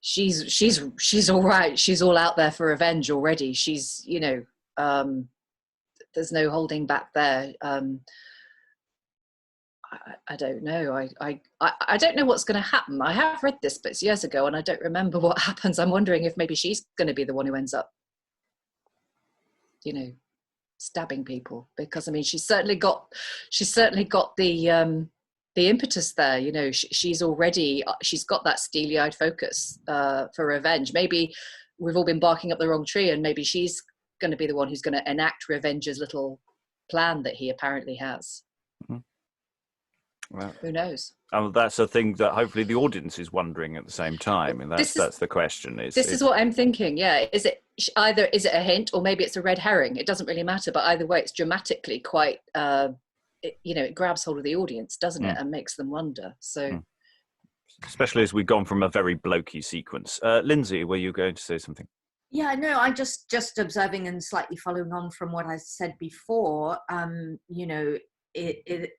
she's all right. She's all out there for revenge already. She's, there's no holding back there. I don't know. I don't know what's going to happen. I have read this, but it's years ago, and I don't remember what happens. I'm wondering if maybe she's going to be the one who ends up, stabbing people, because I mean, she's certainly got the impetus there. She's got that steely-eyed focus for revenge. Maybe we've all been barking up the wrong tree, and maybe she's going to be the one who's going to enact Revenge's little plan that he apparently has. Well, who knows? That's a thing that hopefully the audience is wondering at the same time, and that's the question. This is what I'm thinking. Yeah, is it a hint, or maybe it's a red herring? It doesn't really matter, but either way, it's dramatically quite. It grabs hold of the audience, doesn't it, and makes them wonder. So, especially as we've gone from a very blokey sequence. Lynsey, were you going to say something? Yeah, no, I'm just observing and slightly following on from what I said before.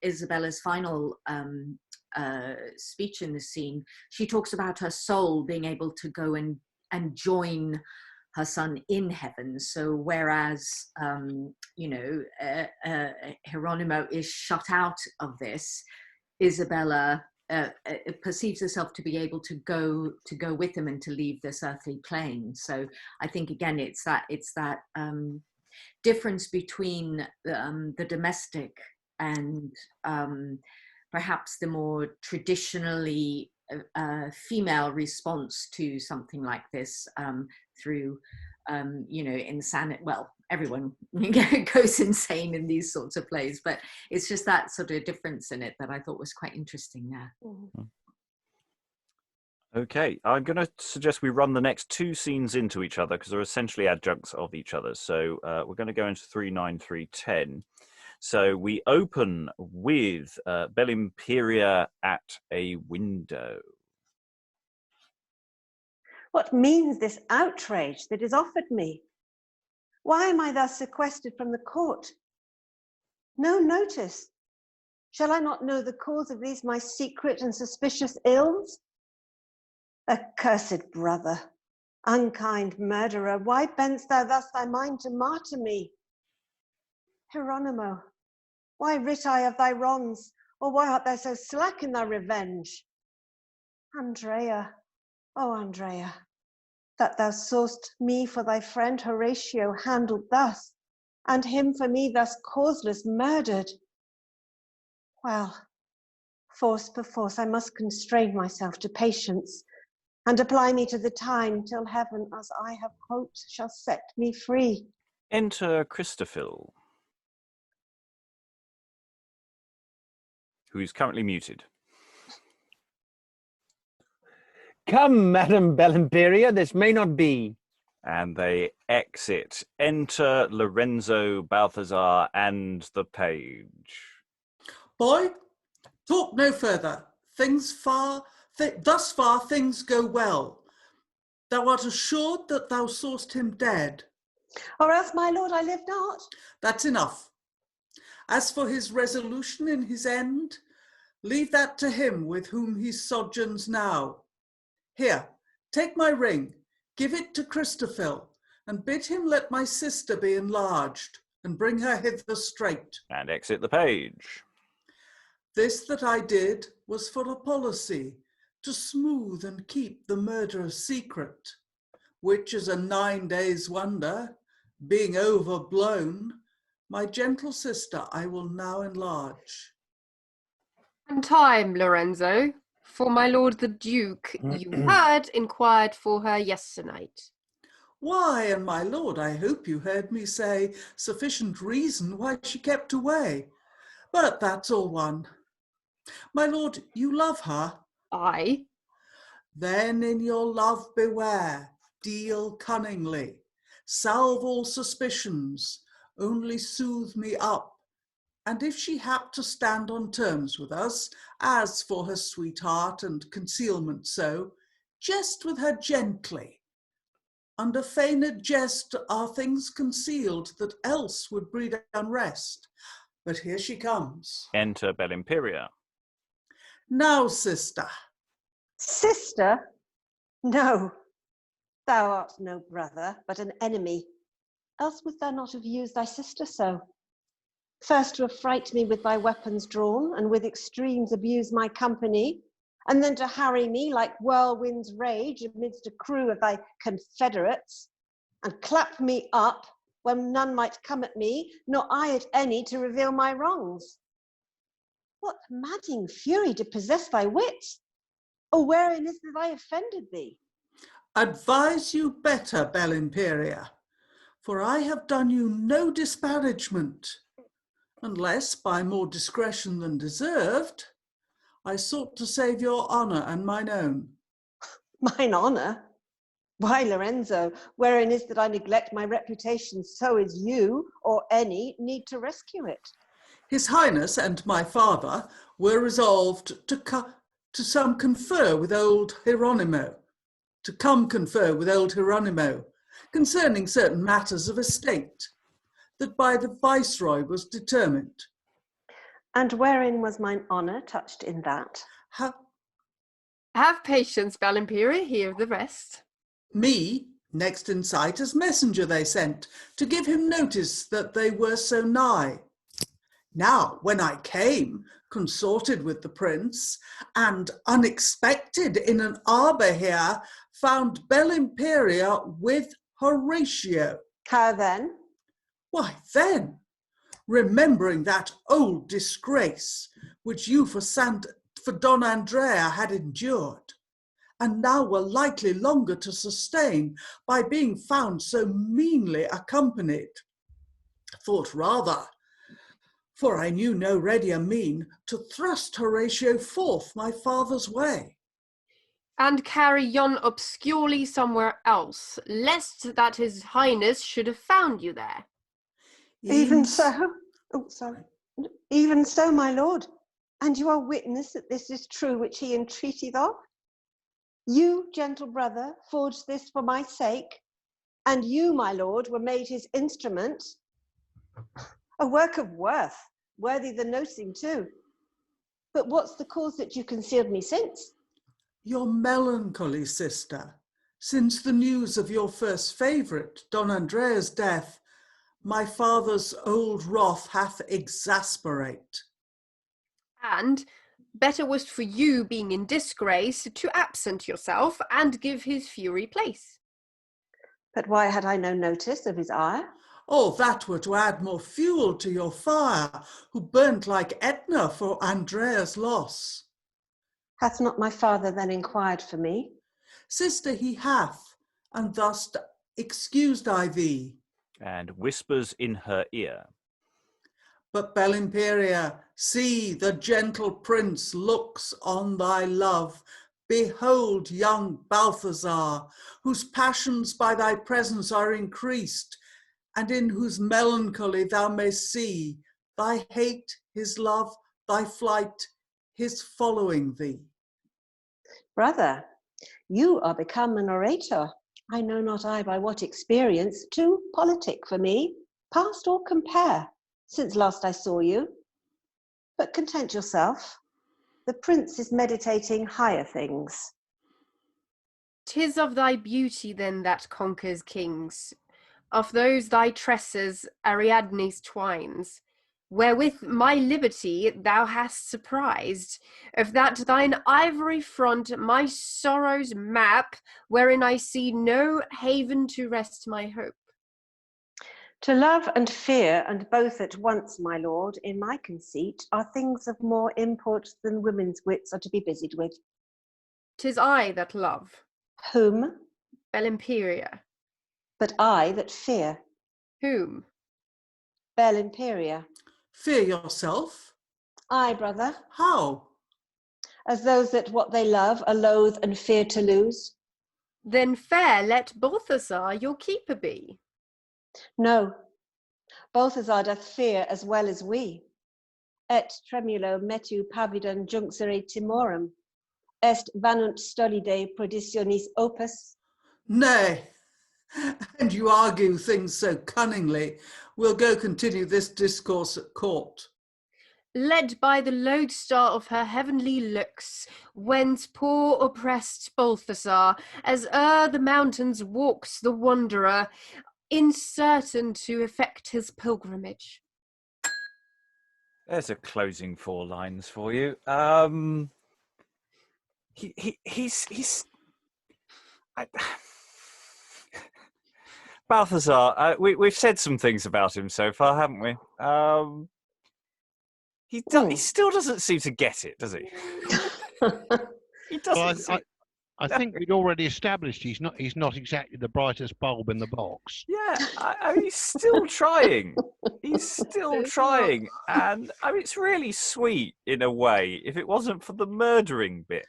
Isabella's final speech in the scene, she talks about her soul being able to go and join her son in heaven. So whereas Hieronimo is shut out of this, Isabella perceives herself to be able to go with him and to leave this earthly plane. So I think again it's that difference between the domestic and perhaps the more traditionally female response to something like this through insanity. Well, everyone goes insane in these sorts of plays, but it's just that sort of difference in it that I thought was quite interesting there. Okay, I'm going to suggest we run the next two scenes into each other because they're essentially adjuncts of each other. So we're going to go into 39310. So we open with Belimperia at a window. What means this outrage that is offered me? Why am I thus sequestered from the court? No notice. Shall I not know the cause of these my secret and suspicious ills? Accursed brother, unkind murderer, why bend'st thou thus thy mind to martyr me? Hieronimo, why writ I of thy wrongs, or why art thou so slack in thy revenge? Andrea, oh Andrea, that thou saw'st me for thy friend Horatio handled thus, and him for me thus causeless murdered. Well, force perforce I must constrain myself to patience, and apply me to the time till heaven, as I have hoped, shall set me free. Enter Christophil, who is currently muted. Come, Madam Belimperia, this may not be. And they exit. Enter Lorenzo, Balthazar, and the page. Boy, talk no further. Thus far things go well. Thou art assured that thou saw'st him dead. Or else, my lord, I live not. That's enough. As for his resolution in his end, leave that to him with whom he sojourns now. Here, take my ring, give it to Christophil, and bid him let my sister be enlarged, and bring her hither straight. And exit the page. This that I did was for a policy, to smooth and keep the murderer's secret, which is a 9 days' wonder, being overblown, my gentle sister I will now enlarge. And time, Lorenzo, for my lord the Duke, you had inquired for her yesternight. Why, and my lord, I hope you heard me say sufficient reason why she kept away. But that's all one. My lord, you love her? Aye. Then in your love beware, deal cunningly, salve all suspicions, only soothe me up. And if she hap to stand on terms with us, as for her sweetheart and concealment so, jest with her gently. Under feigned jest are things concealed that else would breed unrest. But here she comes. Enter Belimperia. Now, sister. Sister? No, thou art no brother, but an enemy. Else wouldst thou not have used thy sister so? First to affright me with thy weapons drawn, and with extremes abuse my company, and then to harry me like whirlwind's rage amidst a crew of thy confederates, and clap me up when none might come at me, nor I at any to reveal my wrongs. What madding fury did possess thy wits? Or wherein is that I offended thee? Advise you better, Belimperia, for I have done you no disparagement, unless by more discretion than deserved, I sought to save your honour and mine own. Mine honour? Why, Lorenzo, wherein is that I neglect my reputation, so is you, or any, need to rescue it. His Highness and my father were resolved to confer with old Hieronimo, concerning certain matters of estate, that by the Viceroy was determined. And wherein was mine honour touched in that? Have patience, Belimperia, hear the rest. Me, next in sight, as messenger they sent, to give him notice that they were so nigh. Now, when I came, consorted with the prince, and unexpected in an arbour here, found Belimperia with Horatio. How then? Why then, remembering that old disgrace which you for Don Andrea had endured, and now were likely longer to sustain by being found so meanly accompanied, thought rather, for I knew no readier mean, to thrust Horatio forth my father's way. And carry yon obscurely somewhere else, lest that his highness should have found you there. Even so? Oh, sorry. Even so, my lord. And you are witness that this is true which he entreateth of? You, gentle brother, forged this for my sake, and you, my lord, were made his instrument. A work of worth, worthy the noting too. But what's the cause that you concealed me since? Your melancholy, sister, since the news of your first favourite, Don Andrea's death, my father's old wrath hath exasperate. And better was for you, being in disgrace, to absent yourself and give his fury place. But why had I no notice of his ire? Oh, that were to add more fuel to your fire, who burnt like Etna for Andrea's loss. Hath not my father then inquired for me? Sister, he hath, and thus excused I thee. And whispers in her ear. But Belimperia, see, the gentle prince looks on thy love. Behold young Balthazar, whose passions by thy presence are increased, and in whose melancholy thou mayst see thy hate, his love, thy flight, his following thee. Brother, you are become an orator. I know not I by what experience, too politic for me, past or compare, since last I saw you. But content yourself. The prince is meditating higher things. 'Tis of thy beauty then that conquers kings, of those thy tresses Ariadne's twines, wherewith my liberty thou hast surprised, of that thine ivory front my sorrow's map, wherein I see no haven to rest my hope. To love and fear, and both at once, my lord, in my conceit, are things of more import than women's wits are to be busied with. 'Tis I that love. Whom? Belimperia. But I that fear. Whom? Belimperia. Fear yourself? Aye, brother. How? As those that what they love are loath and fear to lose. Then fair let Balthazar your keeper be. No, Balthazar doth fear as well as we. Et tremulo metu pavidum juncere timorum. Est vanunt stolide proditionis opus. Nay, and you argue things so cunningly. We'll go continue this discourse at court. Led by the lodestar of her heavenly looks, whence poor oppressed Balthazar, as o'er the mountains walks the wanderer, uncertain to effect his pilgrimage. There's a closing 4 lines for you. Balthazar, we've said some things about him so far, haven't we? He still doesn't seem to get it, does he? He doesn't. Well, I think we'd already established he's not exactly the brightest bulb in the box. Yeah, I mean, he's still trying. He's still trying, and I mean, it's really sweet in a way. If it wasn't for the murdering bit.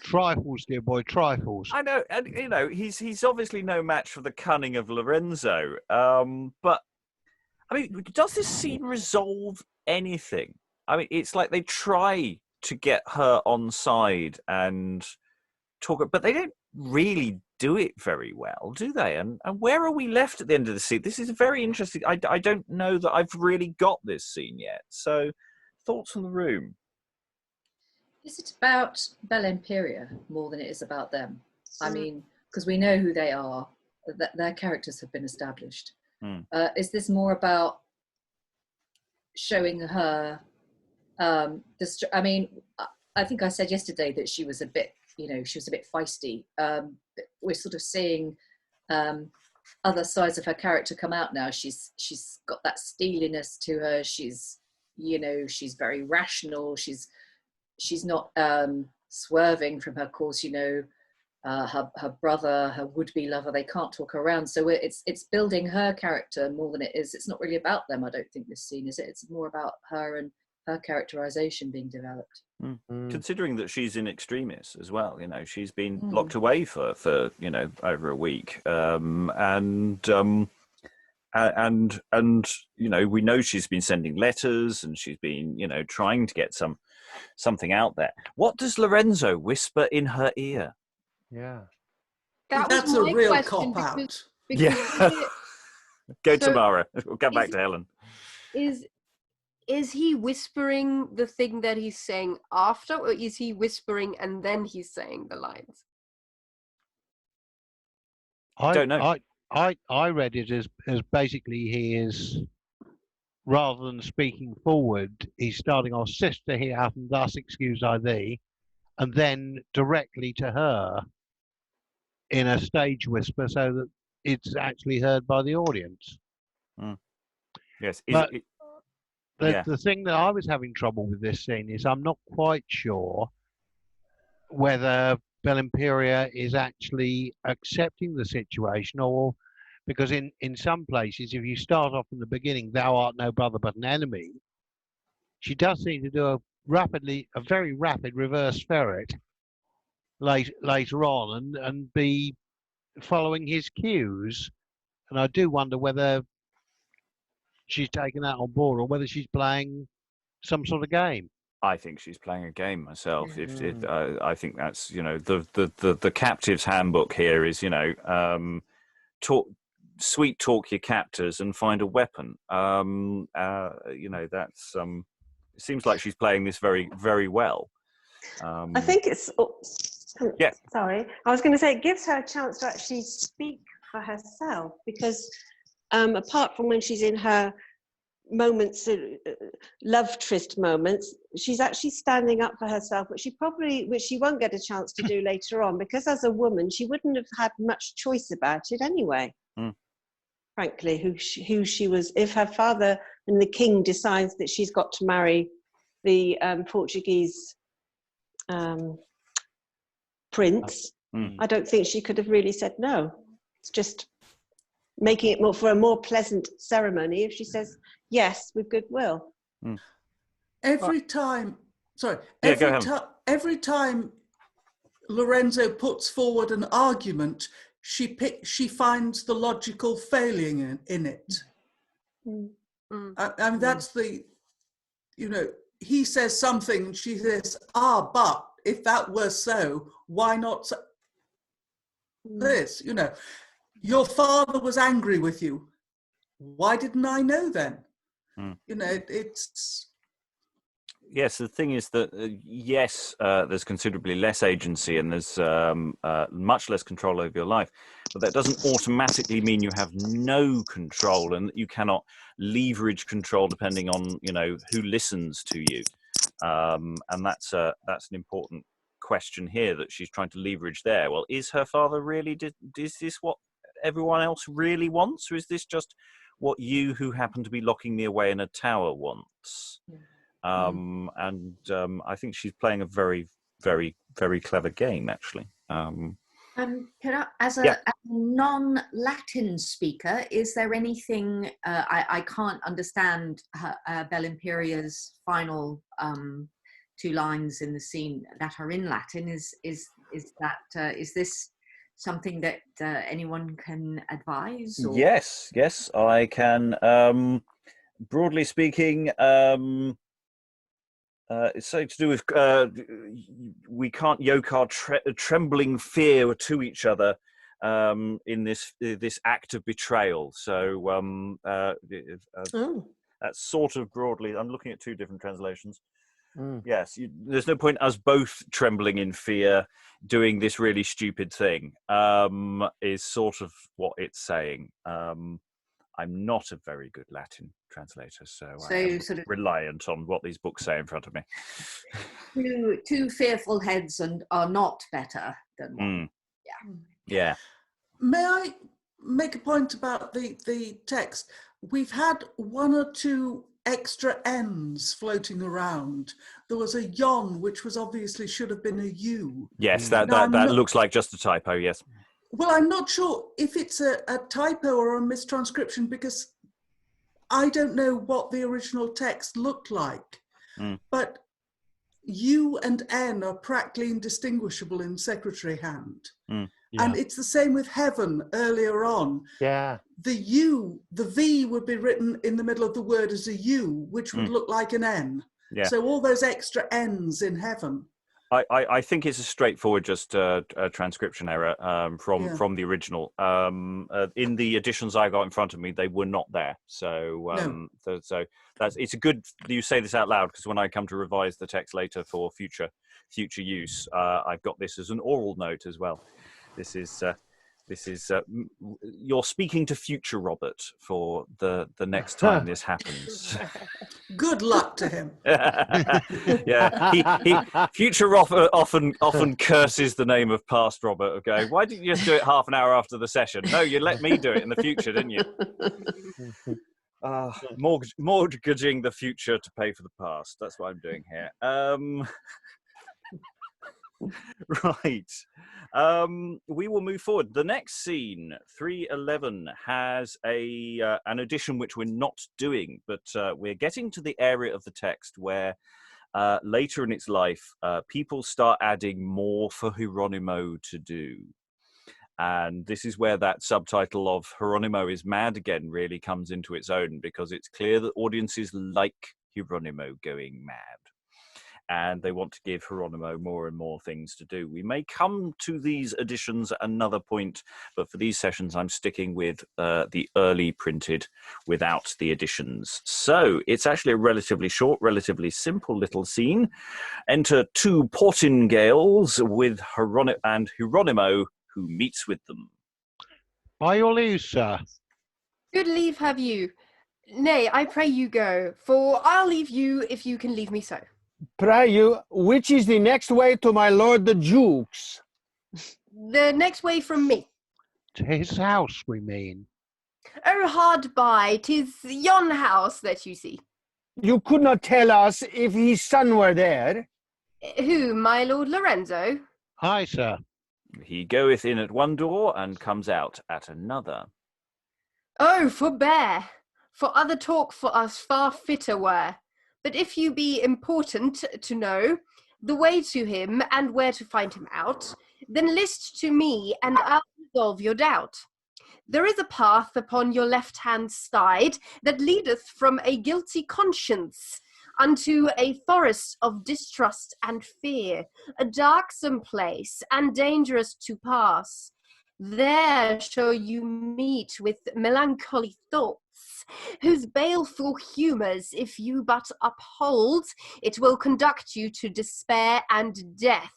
Trifles, dear boy, trifles. I know, and you know, he's obviously no match for the cunning of Lorenzo. But I mean, does this scene resolve anything? I mean, it's like they try to get her on side and talk, but they don't really do it very well, do they? And where are we left at the end of the scene? This is very interesting. I don't know that I've really got this scene yet. So, thoughts from the room? Is it about Belimperia more than it is about them? I mean, because we know who they are, their characters have been established. Is this more about showing her I mean, I think I said yesterday that she was a bit, she was a bit feisty. We're sort of seeing other sides of her character come out now. She's got that steeliness to her. She's she's very rational. She's not swerving from her course. Her brother, her would-be lover, they can't talk her around. So it's building her character more than it is. It's not really about them, I don't think, this scene, is it? It's more about her and her characterization being developed. Considering that she's in extremis as well, she's been locked away for over a week, and we know she's been sending letters and she's been trying to get something out there. What does Lorenzo whisper in her ear? Yeah, That's a real cop out. Go, Tamara. We'll come back to Helen. Is he whispering the thing that he's saying after, or is he whispering and then he's saying the lines? I don't know. I read it as basically he is, rather than speaking forward, he's starting off, "Sister, here hath and thus excuse I thee," and then directly to her in a stage whisper so that it's actually heard by the audience. Yes. The thing that I was having trouble with this scene is I'm not quite sure whether Belimperia is actually accepting the situation, or because in some places, if you start off in the beginning, "Thou art no brother but an enemy," she does seem to do a very rapid reverse ferret later on and be following his cues. And I do wonder whether she's taken that on board or whether she's playing some sort of game. I think she's playing a game myself. I think that's the captive's handbook here is sweet talk your captors and find a weapon. That's it seems like she's playing this very, very well. I think it's sorry, I was going to say it gives her a chance to actually speak for herself, because apart from when she's in her moments, love tryst moments, she's actually standing up for herself, which she won't get a chance to do later on, because as a woman she wouldn't have had much choice about it anyway. Frankly, who she was, if her father and the king decides that she's got to marry the Portuguese prince, I don't think she could have really said no. It's just making it for a more pleasant ceremony if she says yes with goodwill. Every time Lorenzo puts forward an argument, she finds the logical failing in it. I mean, that's he says something and she says, but if that were so, why not this? Your father was angry with you. Why didn't I know then? It's... Yes, the thing is that, there's considerably less agency and there's much less control over your life. But that doesn't automatically mean you have no control and that you cannot leverage control depending on, who listens to you. And that's an important question here that she's trying to leverage there. Well, is her father really, is this what everyone else really wants? Or is this just what you, who happen to be locking me away in a tower, wants? I think she's playing a very, very, very clever game, actually. As a non-Latin speaker, is there anything I can't understand Belimperia's final two lines in the scene that are in Latin? Is this something that anyone can advise? Or? Yes, I can. Broadly speaking, it's something to do with we can't yoke our trembling fear to each other in this act of betrayal. So that's sort of broadly. I'm looking at two different translations. Yes, there's no point us both trembling in fear doing this really stupid thing, is sort of what it's saying. I'm not a very good Latin translator, so I So am sort of reliant on what these books say in front of me. two fearful heads and are not better than one. Yeah. May I make a point about the text? We've had one or two extra N's floating around. There was a yon, which was obviously should have been a U. Yes, Now, that looks like just a typo, yes. Well, I'm not sure if it's a typo or a mistranscription, because I don't know what the original text looked like. But U and N are practically indistinguishable in secretary hand. And it's the same with heaven earlier on. Yeah. The U, the V would be written in the middle of the word as a U, which would look like an N. Yeah. So all those extra N's in heaven. I think it's a straightforward just a transcription error from the original. In the editions I got in front of me, they were not there. So so it's a good you say this out loud, because when I come to revise the text later for future use, I've got this as an oral note as well. This is you're speaking to future Robert for the next time this happens. Good luck to him. Yeah, he future Robert often curses the name of past Robert. Okay, why didn't you just do it half an hour after the session? No, you let me do it in the future, didn't you? Mortgaging the future to pay for the past. That's what I'm doing here. Right. We will move forward. The next scene, 311, has an addition which we're not doing, but we're getting to the area of the text where later in its life, people start adding more for Hieronimo to do. And this is where that subtitle of Hieronimo is mad again really comes into its own, because it's clear that audiences like Hieronimo going mad. And they want to give Hieronimo more and more things to do. We may come to these editions at another point, but for these sessions, I'm sticking with the early printed without the additions. So it's actually a relatively short, relatively simple little scene. Enter two Portingales with Hieronimo, who meets with them. By your leave, sir. Good leave have you. Nay, I pray you go, for I'll leave you if you can leave me so. Pray you, which is the next way to my lord the Duke's? The next way from me. To his house, we mean. Oh, hard by, 'tis yon house that you see. You could not tell us if his son were there. Who, my lord Lorenzo? Aye, sir. He goeth in at one door and comes out at another. Oh, forbear, for other talk for us far fitter were. But if you be important to know the way to him and where to find him out, then list to me and I'll resolve your doubt. There is a path upon your left-hand side that leadeth from a guilty conscience unto a forest of distrust and fear, a darksome place and dangerous to pass. There shall you meet with melancholy thoughts, whose baleful humours, if you but uphold, it will conduct you to despair and death,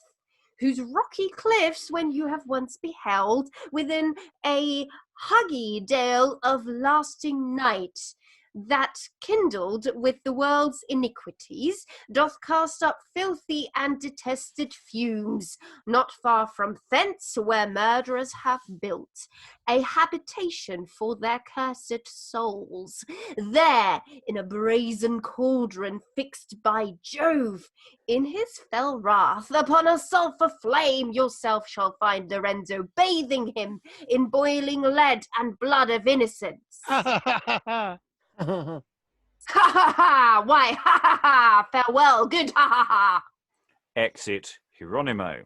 whose rocky cliffs, when you have once beheld, within a huggy dale of lasting night, that kindled with the world's iniquities, doth cast up filthy and detested fumes, not far from thence where murderers have built a habitation for their cursed souls. There, in a brazen cauldron fixed by Jove, in his fell wrath, upon a sulphur flame yourself shall find Lorenzo, bathing him in boiling lead and blood of innocence. Ha ha ha! Why, ha ha ha! Farewell, good ha ha ha! Exit Hieronimo.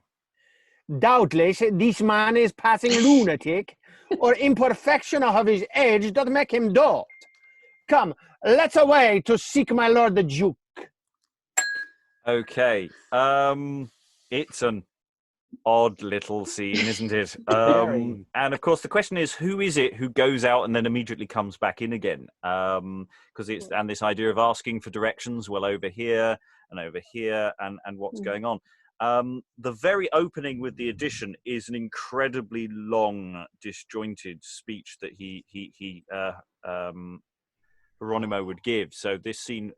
Doubtless this man is passing lunatic, or imperfection of his age doth make him dote. Come, let's away to seek my lord the Duke. Okay, it's an odd little scene, isn't it? Very. And of course, the question is, who is it who goes out and then immediately comes back in again? Because it's and this idea of asking for directions, well, over here and over here, and what's going on. The very opening with the addition is an incredibly long, disjointed speech that Hieronimo would give. So this scene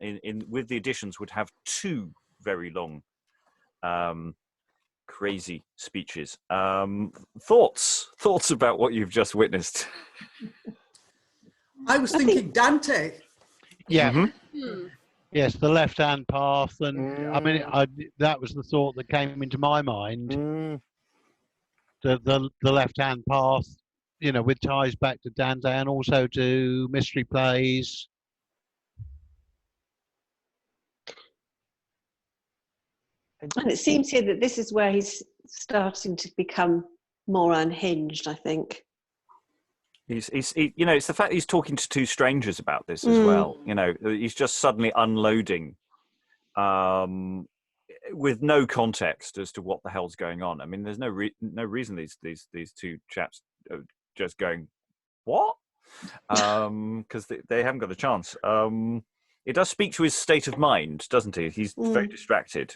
with the additions would have two very long, crazy speeches. Thoughts about what you've just witnessed? I was thinking Dante. Yeah. Hmm. Yes, the left-hand path, and I mean, that was the thought that came into my mind. The left-hand path, you know, with ties back to Dante and also to mystery plays. And it seems here that this is where he's starting to become more unhinged, I think. He's you know, it's the fact he's talking to two strangers about this as well. You know, he's just suddenly unloading with no context as to what the hell's going on. I mean, there's no reason these two chaps are just going, what? Because they haven't got a chance. It does speak to his state of mind, doesn't he? He's very distracted.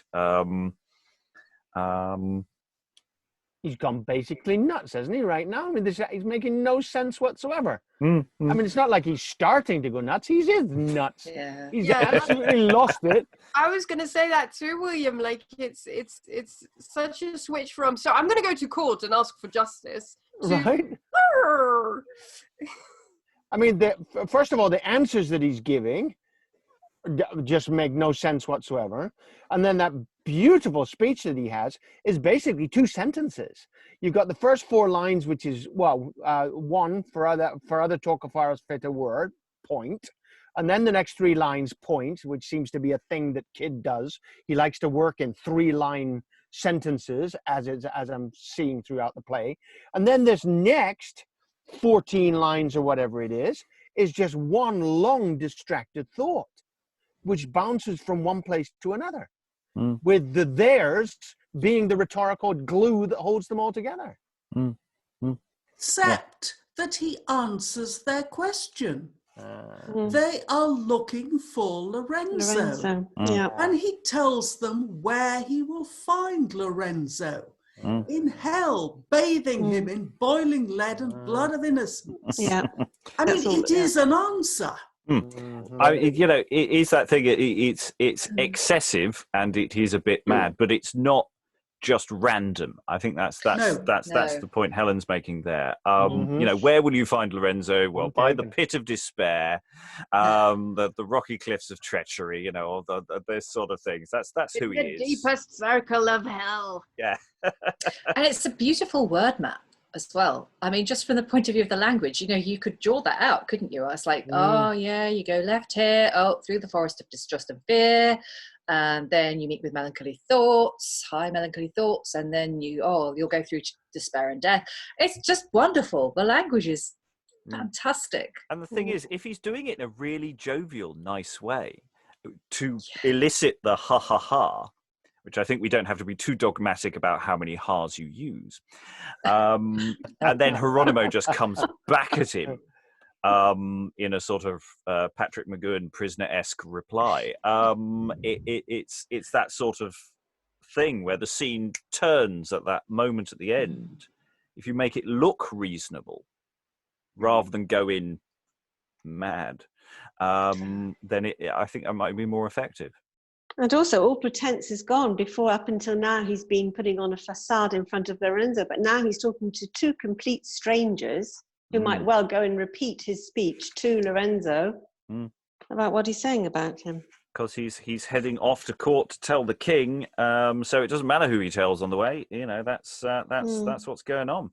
He's gone basically nuts, hasn't he, right now? I mean, he's making no sense whatsoever. I mean, it's not like he's starting to go nuts. He is nuts. Yeah. He's absolutely lost it. I was going to say that too, William. Like, it's such a switch from... So I'm going to go to court and ask for justice. Right? I mean, first of all, the answers that he's giving just make no sense whatsoever. And then that beautiful speech that he has is basically two sentences. You've got the first four lines, which is, one, for other tocafaros fit a word, point. And then the next three lines, point, which seems to be a thing that Kid does. He likes to work in 3-line sentences, as I'm seeing throughout the play. And then this next 14 lines or whatever it is just one long distracted thought, which bounces from one place to another, with the theirs being the rhetorical glue that holds them all together. Except that he answers their question. They are looking for Lorenzo. Yeah. And he tells them where he will find Lorenzo. In hell, bathing him in boiling lead and blood of innocence. Yeah. I mean, it is an answer. I mean, you know, it is that thing. It's excessive and it is a bit mad, but it's not just random. I think that's the point Helen's making there. You know, where will you find Lorenzo? Well, by the pit of despair, the rocky cliffs of treachery. You know, or those sort of things. That's who he is. The deepest circle of hell. Yeah. And it's a beautiful word map as well. I mean, just from the point of view of the language, you know, you could draw that out, couldn't you? I was like, oh yeah, you go left here, through the forest of distrust and fear, and then you meet with melancholy thoughts, high melancholy thoughts, and then you'll go through despair and death. It's just wonderful. The language is fantastic. And the thing is, if he's doing it in a really jovial, nice way, to elicit the ha ha ha, which I think we don't have to be too dogmatic about how many ha's you use. And then Hieronimo just comes back at him in a sort of Patrick McGowan prisoner-esque reply. It's that sort of thing where the scene turns at that moment at the end. If you make it look reasonable rather than go in mad, then I think that might be more effective. And also, all pretense is gone. Before, up until now, he's been putting on a facade in front of Lorenzo, but now he's talking to two complete strangers who might well go and repeat his speech to Lorenzo about what he's saying about him. Because he's heading off to court to tell the king, so it doesn't matter who he tells on the way. You know, that's what's going on.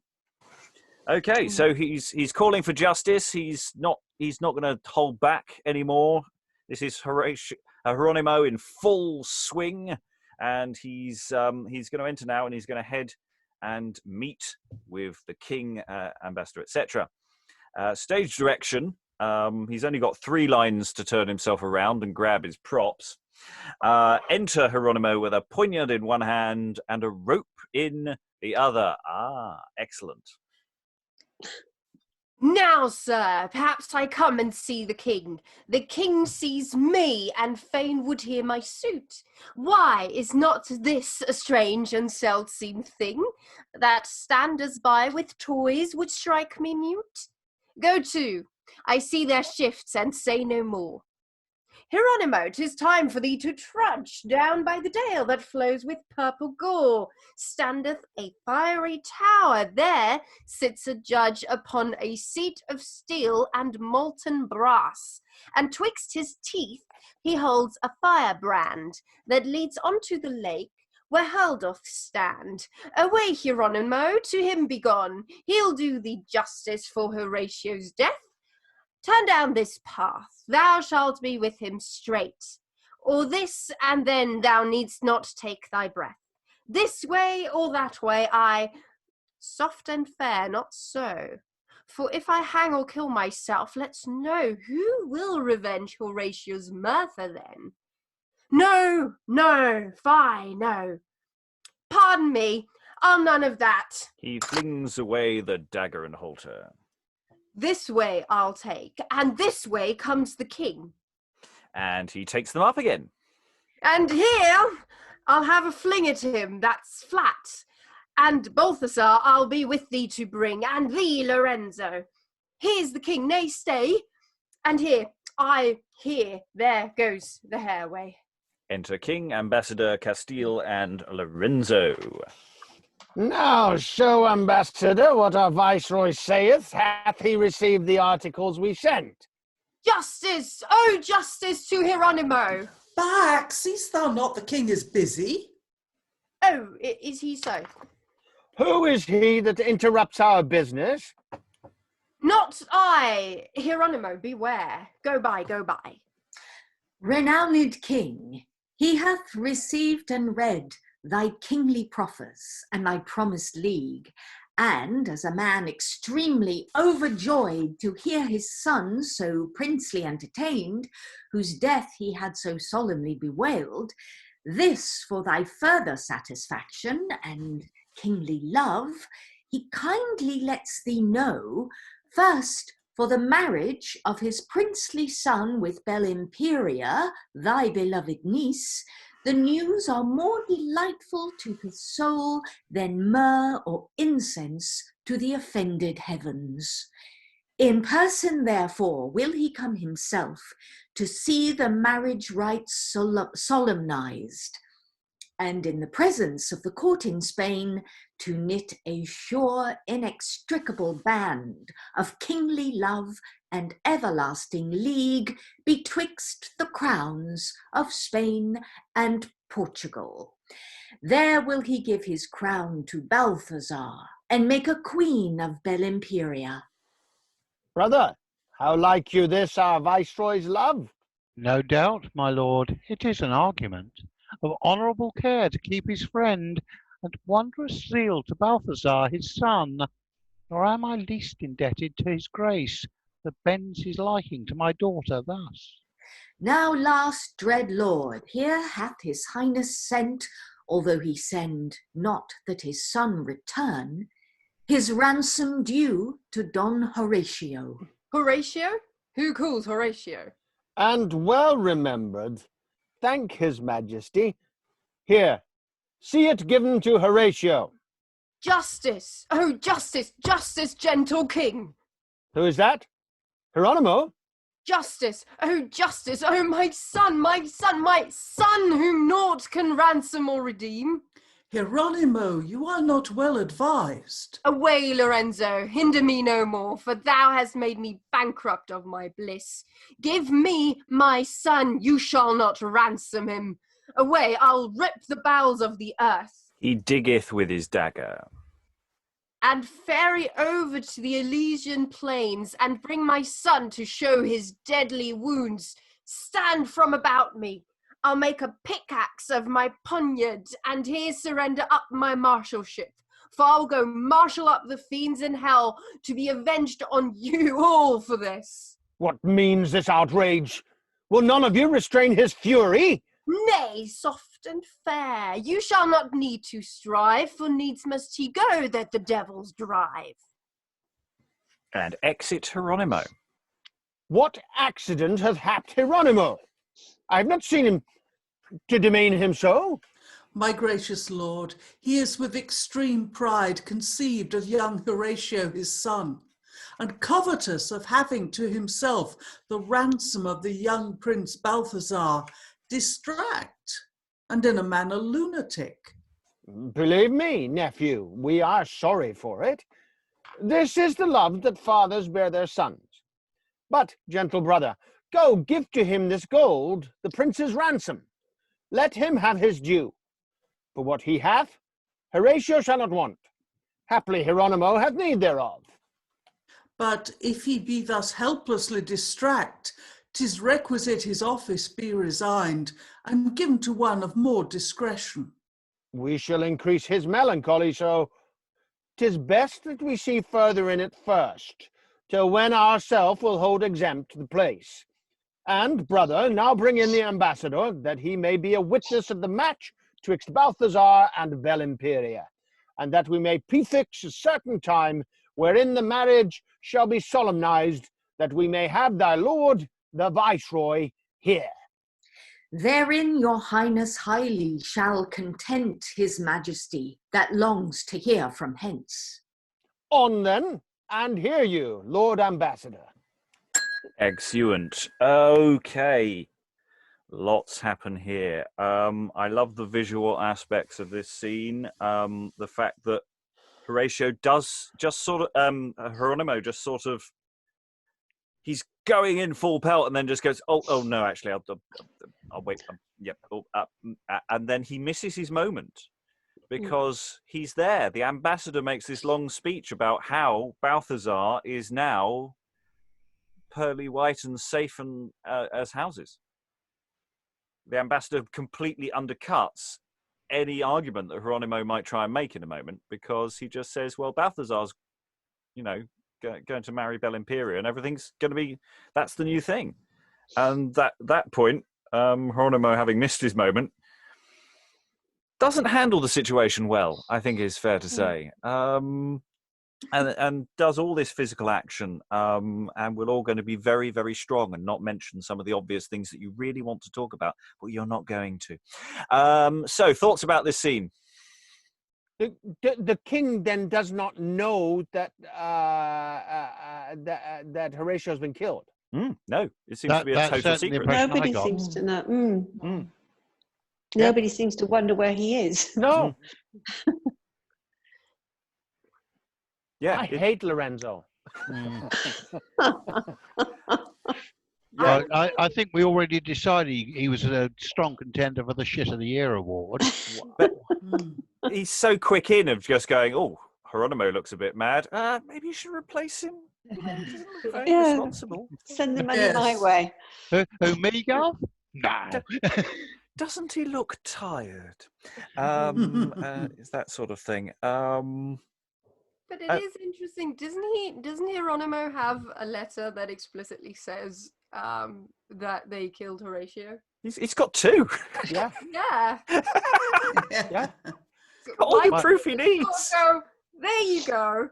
Okay, so he's calling for justice. He's not going to hold back anymore. This is Hieronimo in full swing, and he's going to enter now, and he's going to head and meet with the king, ambassador, etc. Stage direction. He's only got 3 lines to turn himself around and grab his props. Enter Hieronimo with a poignard in one hand and a rope in the other. Excellent. Now, sir, perhaps I come and see the king. The king sees me, and fain would hear my suit. Why, is not this a strange and seld-seen thing, that standers by with toys would strike me mute? Go to, I see their shifts, and say no more. Hieronimo, 'tis time for thee to trudge down by the dale that flows with purple gore. Standeth a fiery tower, there sits a judge upon a seat of steel and molten brass, and twixt his teeth he holds a firebrand that leads unto the lake where hell doth stand. Away, Hieronimo, to him be gone, he'll do thee justice for Horatio's death. Turn down this path, thou shalt be with him straight. Or this, and then thou needst not take thy breath. This way or that way, soft and fair, not so. For if I hang or kill myself, let's know who will revenge Horatio's murder then. No, fie, no. Pardon me, I'll none of that. He flings away the dagger and halter. This way I'll take, and this way comes the king. And he takes them up again. And here I'll have a fling at him, that's flat. And Balthazar I'll be with thee to bring, and thee, Lorenzo. Here's the king, nay, stay. And here, there goes the hairway. Enter King, Ambassador, Castile, and Lorenzo. Now show, Ambassador, what our viceroy saith. Hath he received the articles we sent? Justice! Oh, justice to Hieronimo! Back, seest thou not the king is busy? Oh, is he so? Who is he that interrupts our business? Not I. Hieronimo, beware. Go by, go by. Renowned king, he hath received and read thy kingly proffers and thy promised league, and as a man extremely overjoyed to hear his son so princely entertained, whose death he had so solemnly bewailed, this for thy further satisfaction and kingly love, he kindly lets thee know, first for the marriage of his princely son with Belimperia, thy beloved niece, the news are more delightful to his soul than myrrh or incense to the offended heavens. In person, therefore, will he come himself to see the marriage rites solemnized, and in the presence of the court in Spain, to knit a sure, inextricable band of kingly love and everlasting league betwixt the crowns of Spain and Portugal. There will he give his crown to Balthazar and make a queen of Belimperia. Brother, how like you this our viceroy's love? No doubt, my lord, it is an argument of honourable care to keep his friend, and wondrous zeal to Balthazar his son. Nor am I least indebted to his grace, that bends his liking to my daughter thus. Now, last dread lord, here hath his highness sent, although he send not that his son return, his ransom due to Don Horatio. Horatio? Who calls Horatio? And well remembered. Thank his majesty. Here, see it given to Horatio. Justice! Oh, justice, justice, gentle king! Who is that? Hieronimo? Justice! Oh, my son, my son, my son, whom naught can ransom or redeem! Hieronimo, you are not well advised. Away, Lorenzo, hinder me no more, for thou hast made me bankrupt of my bliss. Give me my son, you shall not ransom him. Away, I'll rip the bowels of the earth. He diggeth with his dagger. And ferry over to the Elysian plains, and bring my son to show his deadly wounds. Stand from about me. I'll make a pickaxe of my poniard, and here surrender up my marshalship. For I'll go marshal up the fiends in hell to be avenged on you all for this. What means this outrage? Will none of you restrain his fury? Nay, soft and fair, you shall not need to strive, for needs must he go that the devils drive. And exit Hieronimo. What accident hath happed Hieronimo? I have not seen him to demean him so. My gracious lord, he is with extreme pride conceived of young Horatio his son, and covetous of having to himself the ransom of the young Prince Balthazar, distract, and in a manner lunatic. Believe me, nephew, we are sorry for it. This is the love that fathers bear their sons. But, gentle brother, go give to him this gold, the prince's ransom. Let him have his due. For what he hath, Horatio shall not want. Haply Hieronimo hath need thereof. But if he be thus helplessly distract, 'tis requisite his office be resigned, and given to one of more discretion. We shall increase his melancholy, so 'tis best that we see further in it first, till when ourself will hold exempt the place. And, brother, now bring in the ambassador, that he may be a witness of the match twixt Balthazar and Belimperia, and that we may prefix a certain time wherein the marriage shall be solemnized, that we may have thy lord, the viceroy, here. Therein your highness highly shall content his majesty that longs to hear from hence. On then, and hear you, Lord Ambassador. Excellent. Okay. Lots happen here. I love the visual aspects of this scene. The fact that Horatio does just sort of, Hieronimo just sort of, he's going in full pelt and then just goes, oh no, actually, I'll wait. And then he misses his moment because he's there. The ambassador makes this long speech about how Balthazar is now pearly white and safe and as houses. The ambassador completely undercuts any argument that Hieronimo might try and make in a moment, because he just says, well, Balthazar's, going to marry Belimperia and everything's going to be, that's the new thing. And that point, Hieronimo, having missed his moment, doesn't handle the situation well, I think is fair to say. And does all this physical action, and we're all going to be very, very strong and not mention some of the obvious things that you really want to talk about, but you're not going to. So, thoughts about this scene? The king then does not know that that Horatio has been killed. No, it seems to be a total secret. Nobody seems to know. Nobody seems to wonder where he is. No. Yeah, I hate Lorenzo. Well, I think we already decided he was a strong contender for the Shit of the Year award. But he's so quick in of just going, oh, Hieronimo looks a bit mad. Maybe you should replace him. Doesn't look very responsible. Send the money my way. Who, me, Garth? No. Doesn't he look tired? It's that sort of thing. But it is interesting. Doesn't Hieronimo have a letter that explicitly says that they killed Horatio? He's got two. Yeah. Yeah. Yeah. All the proof he needs. There you go.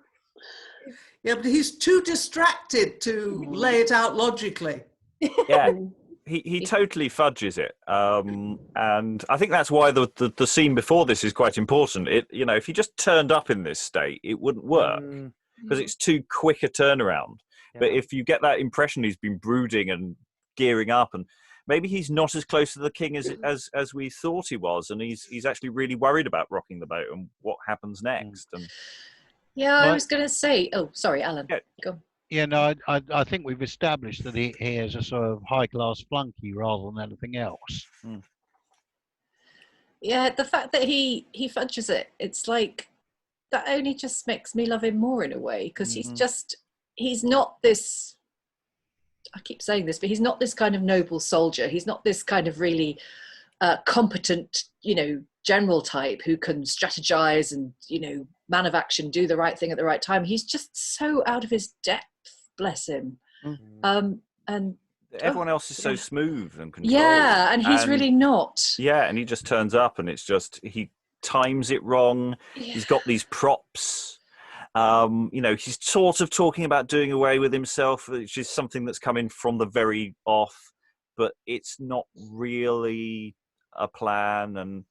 Yeah, but he's too distracted to lay it out logically. Yeah. He totally fudges it, and I think that's why the scene before this is quite important. If he just turned up in this state, it wouldn't work because it's too quick a turnaround. Yeah. But if you get that impression he's been brooding and gearing up, and maybe he's not as close to the king as we thought he was, and he's actually really worried about rocking the boat and what happens next. And I was going to say, oh, sorry, Alan, go. Yeah, no, I think we've established that he is a sort of high-class flunky rather than anything else. Yeah, the fact that he fudges it, it's like, that only just makes me love him more in a way, because he's not this, I keep saying this, but he's not this kind of noble soldier. He's not this kind of really competent, general type who can strategize and, man of action, do the right thing at the right time. He's just so out of his depth, bless him. And everyone else is so smooth and controlled. Yeah, and he's really not. Yeah, and he just turns up and it's just, he times it wrong. Yeah. He's got these props. He's sort of talking about doing away with himself, which is something that's coming from the very off, but it's not really a plan. And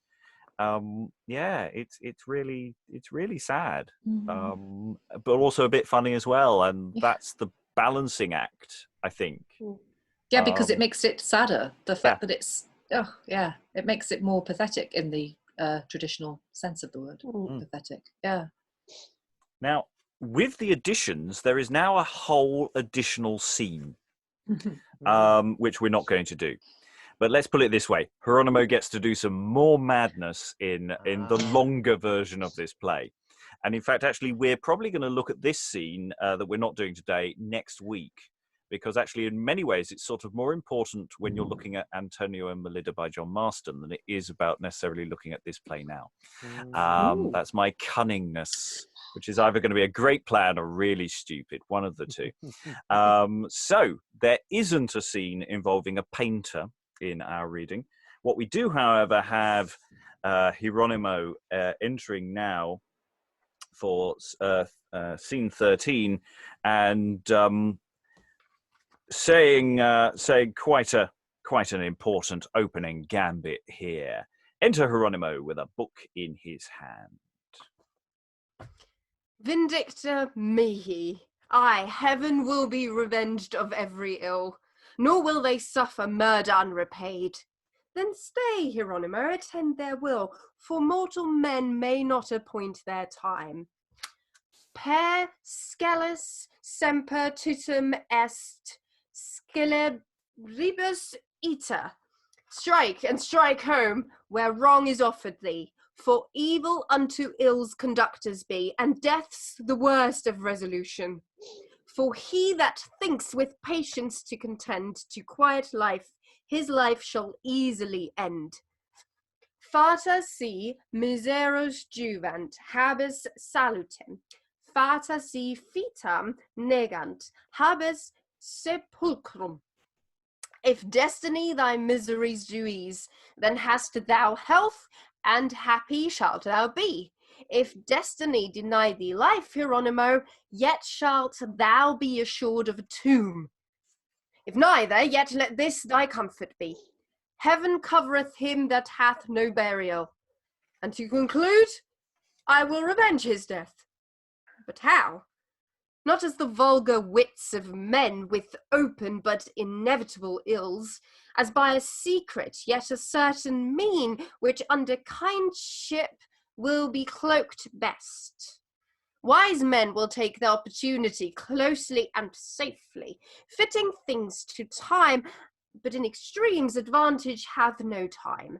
it's really sad, but also a bit funny as well. And that's the balancing act, I think. Yeah, because it makes it sadder. The fact that it's, it makes it more pathetic in the traditional sense of the word. Pathetic, yeah. Now, with the additions, there is now a whole additional scene, which we're not going to do. But let's put it this way. Hieronimo gets to do some more madness in the longer version of this play. And in fact, actually, we're probably going to look at this scene that we're not doing today next week. Because actually, in many ways, it's sort of more important when you're looking at Antonio and Melida by John Marston than it is about necessarily looking at this play now. That's my cunningness, which is either going to be a great plan or really stupid, one of the two. So there isn't a scene involving a painter in our reading. What we do, however, have Hieronimo entering now for scene 13 and saying quite an important opening gambit here. Enter Hieronimo with a book in his hand. Vindicta mihi. Aye, heaven will be revenged of every ill, nor will they suffer murder unrepaid. Then stay, Hieronimo, attend their will, for mortal men may not appoint their time. Per scelus semper tutum est scelebibus ita. Strike, and strike home, where wrong is offered thee, for evil unto ill's conductors be, and death's the worst of resolution. For he that thinks with patience to contend to quiet life, his life shall easily end. Fata si miseros juvant habes salutem, fata si fitam negant habes sepulchrum. If destiny thy miseries do ease, then hast thou health, and happy shalt thou be. If destiny deny thee life, Hieronimo, yet shalt thou be assured of a tomb. If neither, yet let this thy comfort be. Heaven covereth him that hath no burial. And to conclude, I will revenge his death. But how? Not as the vulgar wits of men with open but inevitable ills, as by a secret yet a certain mean, which under kindship will be cloaked best. Wise men will take the opportunity closely and safely, fitting things to time, but in extremes advantage hath no time.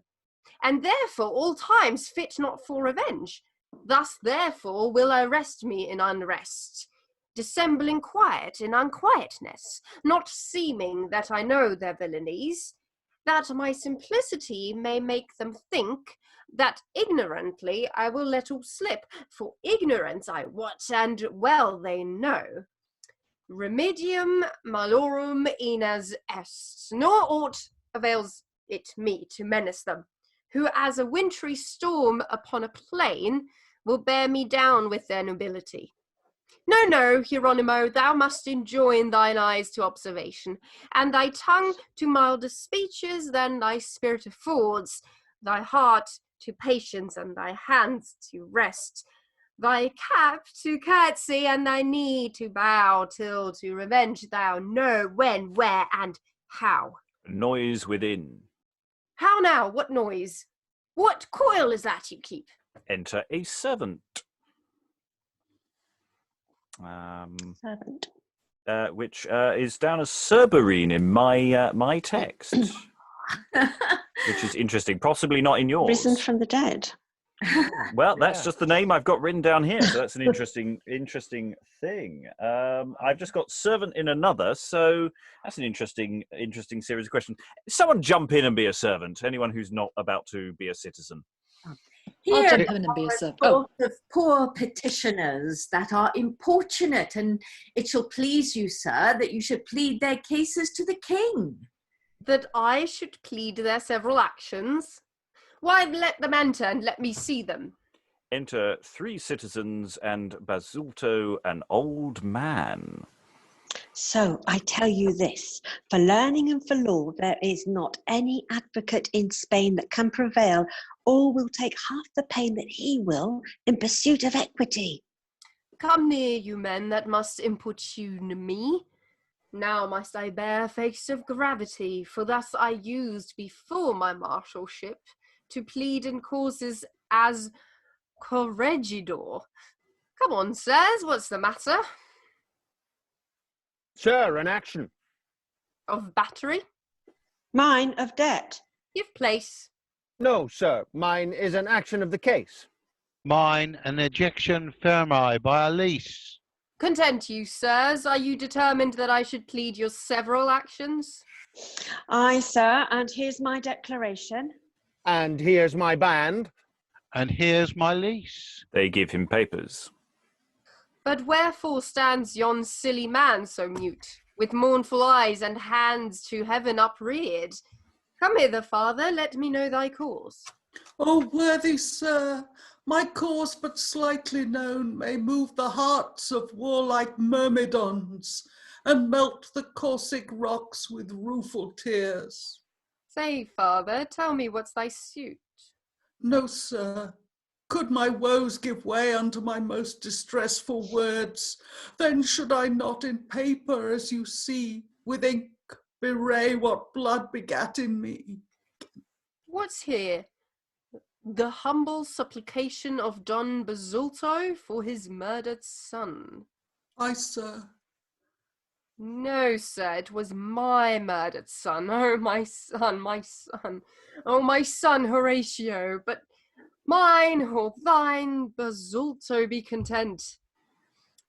And therefore all times fit not for revenge. Thus therefore will I rest me in unrest, dissembling quiet in unquietness, not seeming that I know their villainies, that my simplicity may make them think that ignorantly I will let all slip, for ignorance I wot, and well they know. Remedium malorum inas est, nor aught avails it me to menace them, who as a wintry storm upon a plain will bear me down with their nobility. No, Hieronimo, thou must enjoin thine eyes to observation, and thy tongue to milder speeches than thy spirit affords, thy heart to patience, and thy hands to rest, thy cap to curtsy, and thy knee to bow, till to revenge thou know when, where, and how. Noise within. How now? What noise? What coil is that you keep? Enter a servant. Servant. Which is down as Seberine in my text, which is interesting. Possibly not in yours. Risen from the dead. Well, that's just the name I've got written down here, so that's an interesting thing. I've just got servant in another, so that's an interesting series of questions. Someone jump in and be a servant. Anyone who's not about to be a citizen. I'll Here jump in and be a are servant. sort of poor petitioners that are importunate, and it shall please you, sir, that you should plead their cases to the king. That I should plead their several actions? Why, let them enter and let me see them. Enter 3 citizens and Bazulto, an old man. So I tell you this, for learning and for law there is not any advocate in Spain that can prevail, or will take half the pain that he will in pursuit of equity. Come near, you men that must importune me. Now must I bear face of gravity, for thus I used before my marshalship to plead in causes as corregidor. Come on, sirs, what's the matter? Sir, an action. Of battery? Mine of debt. Give place. No, sir. Mine is an action of the case. Mine an ejection firmi by a lease. Content you, sirs. Are you determined that I should plead your several actions? Aye, sir, and here's my declaration. And here's my band. And here's my lease. They give him papers. But wherefore stands yon silly man so mute, with mournful eyes and hands to heaven upreared? Come hither, father, let me know thy cause. Oh, worthy sir, my cause but slightly known may move the hearts of warlike myrmidons, and melt the Corsic rocks with rueful tears. Say, father, tell me what's thy suit. No, sir. Could my woes give way unto my most distressful words, then should I not in paper, as you see, with ink bewray what blood begat in me. What's here? The humble supplication of Don Bazulto for his murdered son. Aye, sir. No, sir, it was my murdered son. Oh, my son, my son. Oh, my son, Horatio. But mine or thine, Bazulto, be content.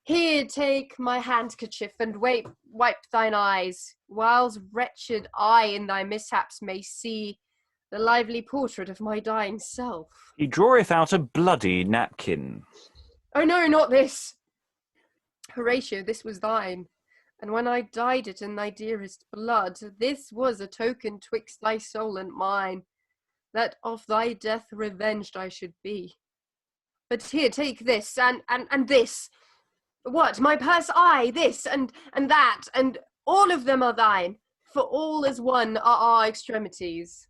Here, take my handkerchief and wipe thine eyes, whiles wretched I in thy mishaps may see the lively portrait of my dying self. He draweth out a bloody napkin. Oh, no, not this. Horatio, this was thine. And when I dyed it in thy dearest blood, this was a token twixt thy soul and mine, that of thy death revenged I should be. But here, take this, and this. What, my purse? Aye, this, and that, and all of them are thine, for all as one are our extremities.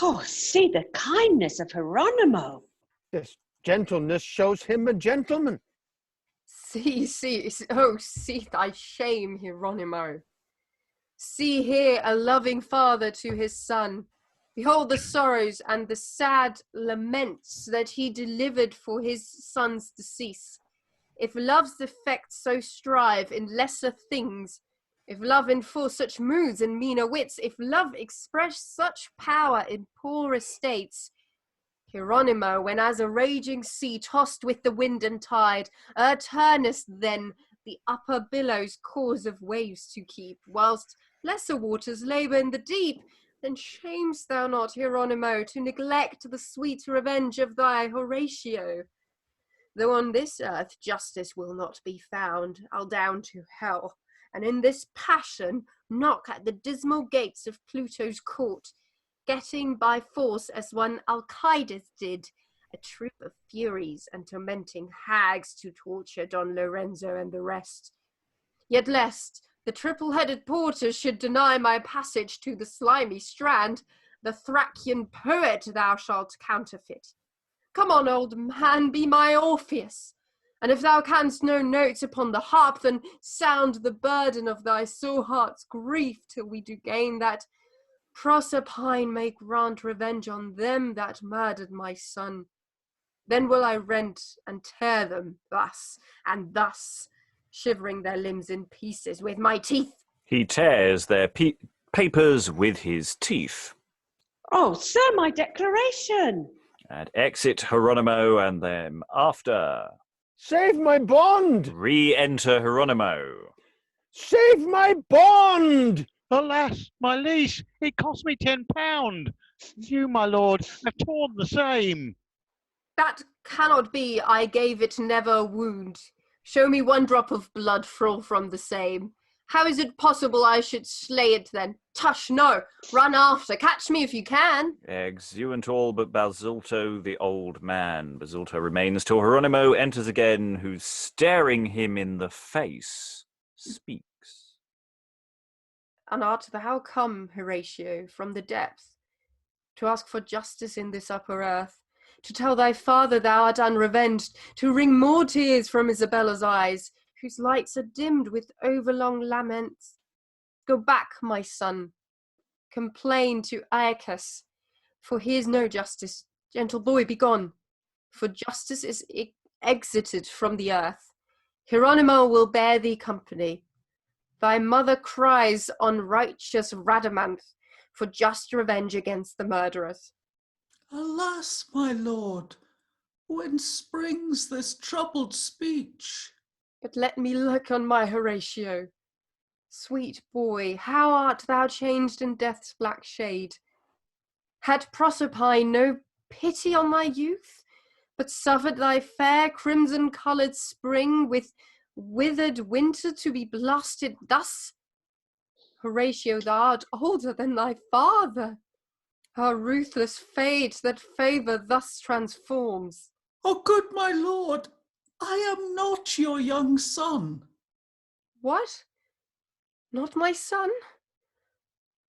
Oh, see the kindness of Hieronimo. This gentleness shows him a gentleman. See, oh, see thy shame, Hieronimo. See here a loving father to his son. Behold the sorrows and the sad laments that he delivered for his son's decease. If love's effects so strive in lesser things, if love enforce such moods and meaner wits, if love express such power in poor estates, Hieronimo, when as a raging sea tossed with the wind and tide, turnest then the upper billows cause of waves to keep, whilst lesser waters labour in the deep, then shamest thou not, Hieronimo, to neglect the sweet revenge of thy Horatio? Though on this earth justice will not be found, I'll down to hell, and in this passion knock at the dismal gates of Pluto's court, getting by force as one Alcides did, a troop of furies and tormenting hags to torture Don Lorenzo and the rest. Yet lest the triple-headed porters should deny my passage to the slimy strand, the Thracian poet thou shalt counterfeit. Come on, old man, be my Orpheus, and if thou canst no notes upon the harp, then sound the burden of thy sore heart's grief till we do gain that Proserpine may grant revenge on them that murdered my son. Then will I rent and tear them thus and thus, shivering their limbs in pieces with my teeth. He tears their papers with his teeth. Oh, sir, my declaration. And exit Hieronimo and them after. Save my bond! Re-enter Hieronimo. Save my bond! Alas, my lease, it cost me £10. You, my lord, have torn the same. That cannot be, I gave it never a wound. Show me one drop of blood fall from the same. How is it possible I should slay it then? Tush, no! Run after! Catch me if you can! Exeunt all but Bazulto, the old man. Bazulto remains till Hieronimo enters again, who, staring him in the face, speaks. And art thou come, Horatio, from the depth, to ask for justice in this upper earth, to tell thy father thou art unrevenged, to wring more tears from Isabella's eyes, whose lights are dimmed with overlong laments? Go back, my son. Complain to Aeacus, for he is no justice. Gentle boy, be gone, for justice is exited from the earth. Hieronimo will bear thee company. Thy mother cries on righteous Radamanth for just revenge against the murderers. Alas, my lord, whence springs this troubled speech? But let me look on my Horatio. Sweet boy, how art thou changed in death's black shade? Had Proserpine no pity on thy youth, but suffered thy fair crimson-coloured spring with withered winter to be blasted thus? Horatio, thou art older than thy father. How ruthless fate that favour thus transforms. Oh, good my lord, I am not your young son. What? Not my son?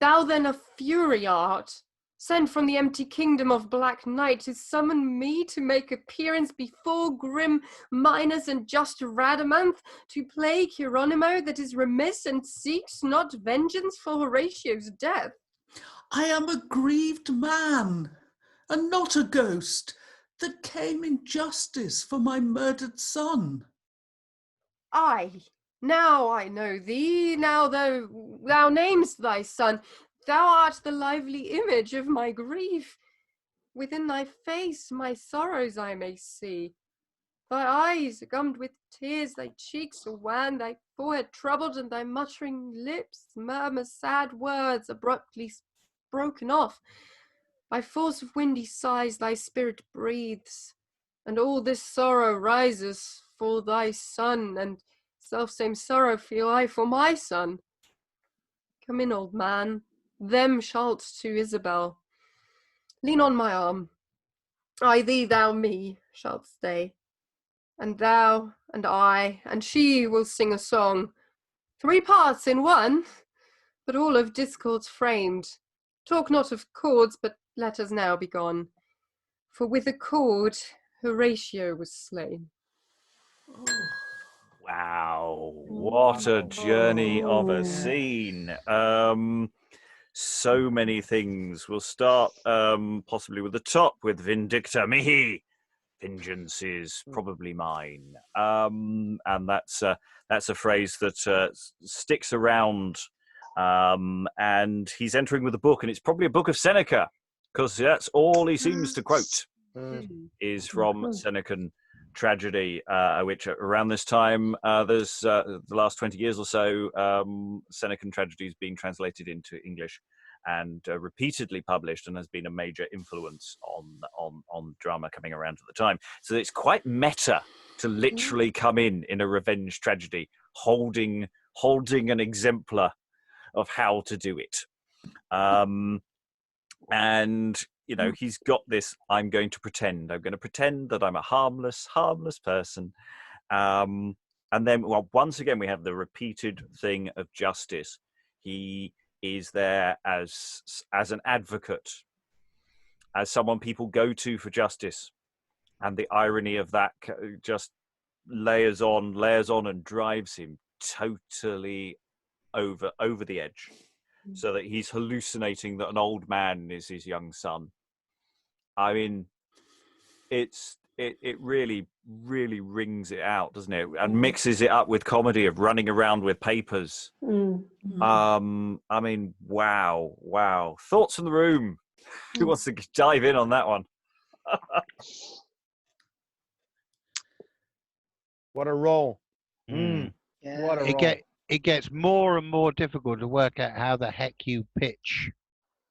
Thou then a fury art, sent from the empty kingdom of black night to summon me to make appearance before grim Minos and just Radamanth, to plague Hieronimo that is remiss and seeks not vengeance for Horatio's death. I am a grieved man, and not a ghost, that came in justice for my murdered son. Aye, now I know thee, now thou namest thy son. Thou art the lively image of my grief. Within thy face my sorrows I may see. Thy eyes are gummed with tears, thy cheeks are wan, thy forehead troubled, and thy muttering lips murmur sad words abruptly broken off. By force of windy sighs thy spirit breathes, and all this sorrow rises for thy son, and self-same sorrow feel I for my son. Come in, old man, them shalt to Isabel. Lean on my arm. I thee, thou me, shalt stay. And thou, and I, and she will sing a song. 3 parts in one, but all of discords framed. Talk not of chords, but let us now be gone. For with a cord Horatio was slain. Wow, what a journey of a scene. So many things. We'll start possibly with the top, with Vindicta mihi. Vengeance is probably mine. And that's a phrase that sticks around. And he's entering with a book, and it's probably a book of Seneca, because that's all he seems to quote is from Senecan tragedy, which around this time, there's the last 20 years or so, Senecan tragedy is being translated into English and repeatedly published, and has been a major influence on drama coming around at the time. So it's quite meta to literally come in a revenge tragedy, holding an exemplar of how to do it. And he's got this, I'm going to pretend that I'm a harmless person. And then, well, once again, we have the repeated thing of justice. He is there as an advocate, as someone people go to for justice. And the irony of that just layers on and drives him totally over the edge, so that he's hallucinating that an old man is his young son. I mean, it really, really rings it out, doesn't it? And mixes it up with comedy of running around with papers. I mean, wow. Thoughts from the room? Who wants to dive in on that one? What a role. Yeah. What a role. It gets more and more difficult to work out how the heck you pitch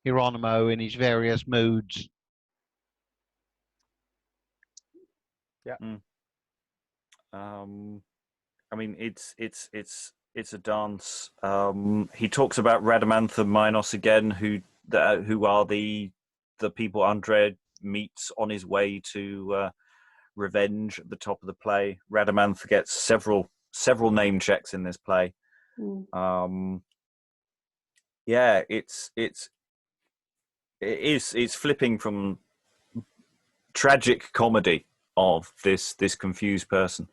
Hieronimo in his various moods. Yeah. I mean, it's It's a dance. He talks about Radamanth and Minos again, who are the people Andre meets on his way to revenge at the top of the play. Radamanth gets several name checks in this play. Yeah, it's flipping from tragic comedy of this confused person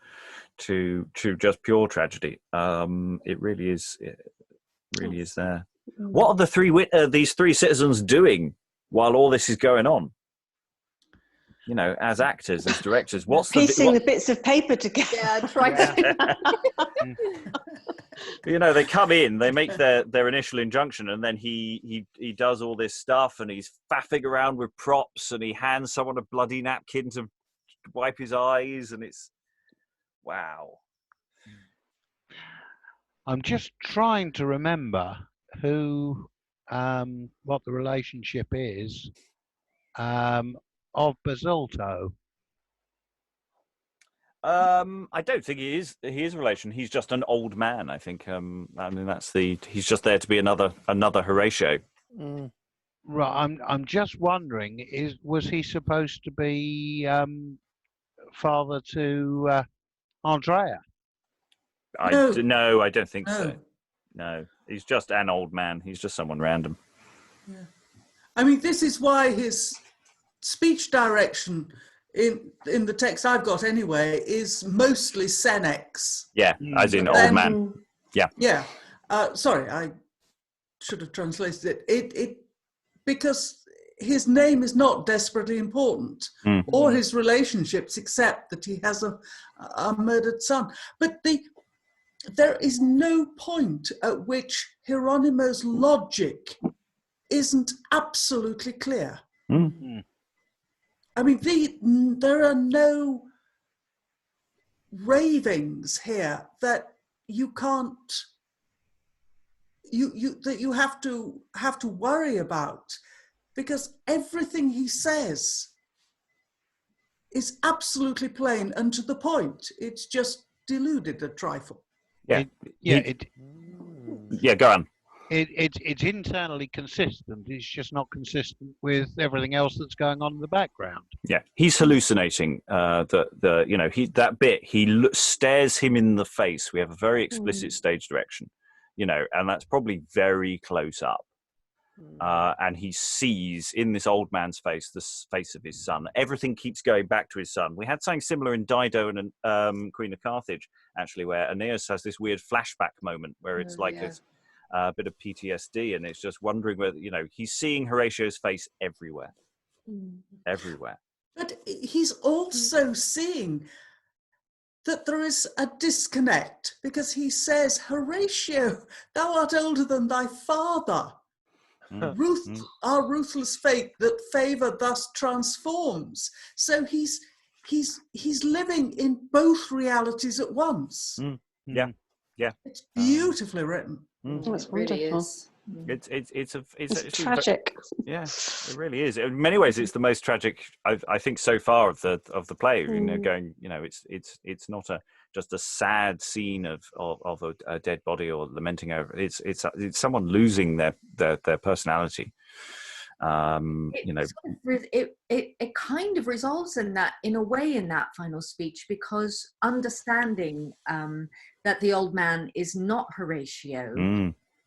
to just pure tragedy. It really is. It really is there. What are these three citizens doing while all this is going on? You know, as actors, as directors, what's piecing the bits of paper together? Yeah, trying to. You know, they come in, they make their initial injunction, and then he does all this stuff, and he's faffing around with props, and he hands someone a bloody napkin to wipe his eyes, and it's wow. I'm just trying to remember what the relationship is of Bazulto. I don't think he is a relation. He's just an old man, I think. I mean, he's just there to be another Horatio. Right. I'm just wondering, was he supposed to be father to Andrea? No, I don't think so. No. No, he's just an old man. He's just someone random. Yeah. I mean, this is why his speech direction in the text I've got anyway is mostly Senex. Yeah, as in old man. Yeah. Yeah. Sorry, I should have translated it. It because his name is not desperately important, or his relationships, except that he has a murdered son. But there is no point at which Hieronimo's logic isn't absolutely clear. I mean, there are no ravings here that you can't, that you have to worry about, because everything he says is absolutely plain and to the point. It's just deluded a trifle. Yeah. Yeah, go on. It's internally consistent. It's just not consistent with everything else that's going on in the background. Yeah, he's hallucinating. That bit, he stares him in the face. We have a very explicit stage direction, and that's probably very close up. And he sees in this old man's face the face of his son. Everything keeps going back to his son. We had something similar in Dido and Queen of Carthage, actually, where Aeneas has this weird flashback moment where it's a bit of PTSD, and it's just wondering whether, he's seeing Horatio's face everywhere. Everywhere. But he's also seeing that there is a disconnect, because he says, Horatio, thou art older than thy father. Our ruthless fate that favour thus transforms. So he's living in both realities at once. Yeah. It's beautifully written. That's It really wonderful. is. It's tragic. Yeah, it really is. In many ways, it's the most tragic I think so far of the play. It's not just a sad scene of a dead body or lamenting over. It's someone losing their personality. It kind of resolves in a way in that final speech, because understanding that the old man is not Horatio.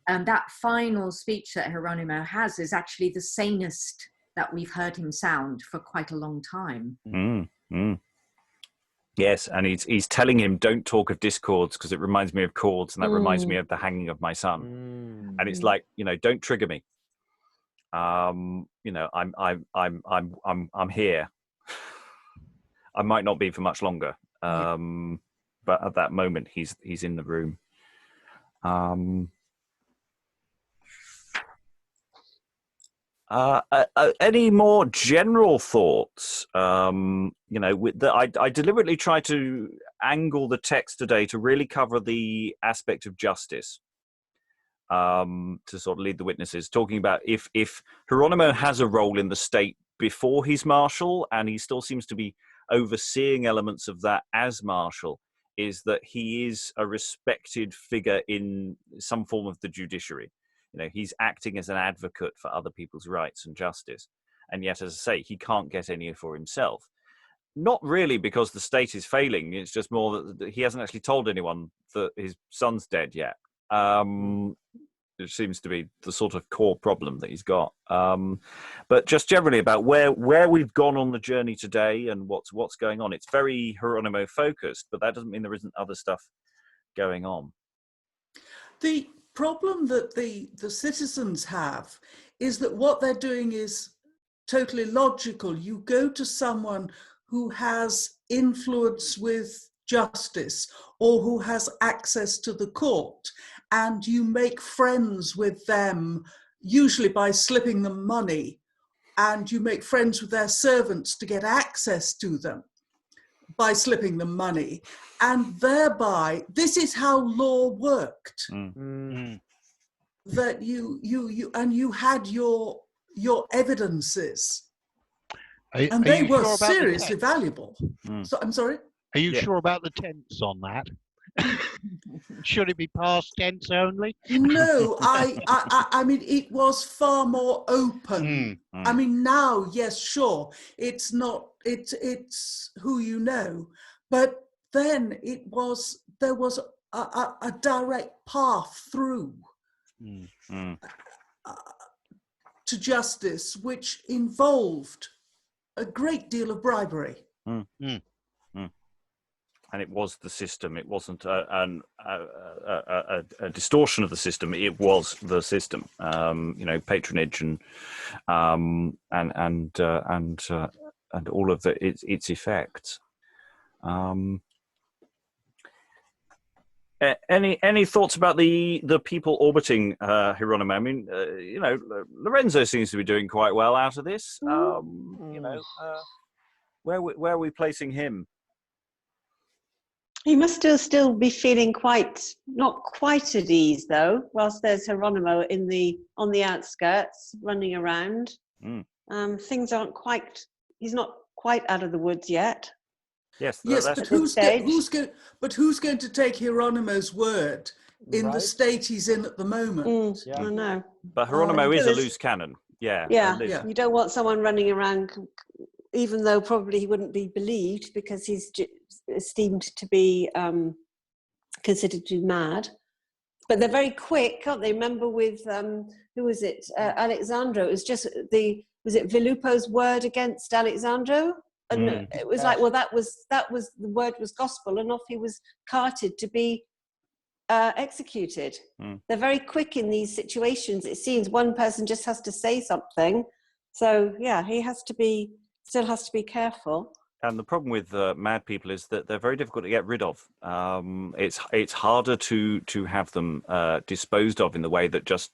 And that final speech that Hieronimo has is actually the sanest that we've heard him sound for quite a long time. Yes, and he's telling him, don't talk of discords, because it reminds me of chords, and that reminds me of the hanging of my son. And it's like, don't trigger me. I'm here. I might not be for much longer. But at that moment, he's in the room. Any more general thoughts? I deliberately try to angle the text today to really cover the aspect of justice, to sort of lead the witnesses, talking about if Hieronimo has a role in the state before he's marshal, and he still seems to be overseeing elements of that as marshal. is that he is a respected figure in some form of the judiciary. You know, he's acting as an advocate for other people's rights and justice. And yet, as I say, he can't get any for himself. Not really because the state is failing. It's just more that he hasn't actually told anyone that his son's dead yet. It seems to be the sort of core problem that he's got. But just generally about where we've gone on the journey today and what's going on. It's very Hieronimo focused, but that doesn't mean there isn't other stuff going on. The problem that the citizens have is that what they're doing is totally logical. You go to someone who has influence with justice or who has access to the court, and you make friends with them, usually by slipping them money, and you make friends with their servants to get access to them by slipping them money, and thereby, this is how law worked. That you had your evidences, and they were seriously valuable. So I'm sorry. Are you sure about the tense on that? Should it be past tense only? No, I mean, it was far more open. I mean, now, yes, sure, it's not, it's who you know, but then there was a direct path through to justice, which involved a great deal of bribery. And it was the system. It wasn't a distortion of the system. It was the system. You know, patronage and all of its effects. Any thoughts about the people orbiting Hieronimo? I mean, you know, Lorenzo seems to be doing quite well out of this. You know, where are we placing him? He must still be feeling not quite at ease, though, whilst there's Hieronimo on the outskirts running around. Things aren't he's not quite out of the woods yet. Yes, but who's going to take Hieronimo's word in the state he's in at the moment? I know. But Hieronimo is a loose cannon. Yeah. You don't want someone running around, even though probably he wouldn't be believed because he's esteemed to be considered to be mad. But they're very quick, aren't they? Remember with who was it? Alexandro. It was just was it Vilupo's word against Alexandro? And it was like, well, that was the word was gospel, and off he was carted to be executed. They're very quick in these situations. It seems one person just has to say something. So yeah, he still has to be careful. And the problem with mad people is that they're very difficult to get rid of. It's harder to have them disposed of in the way that just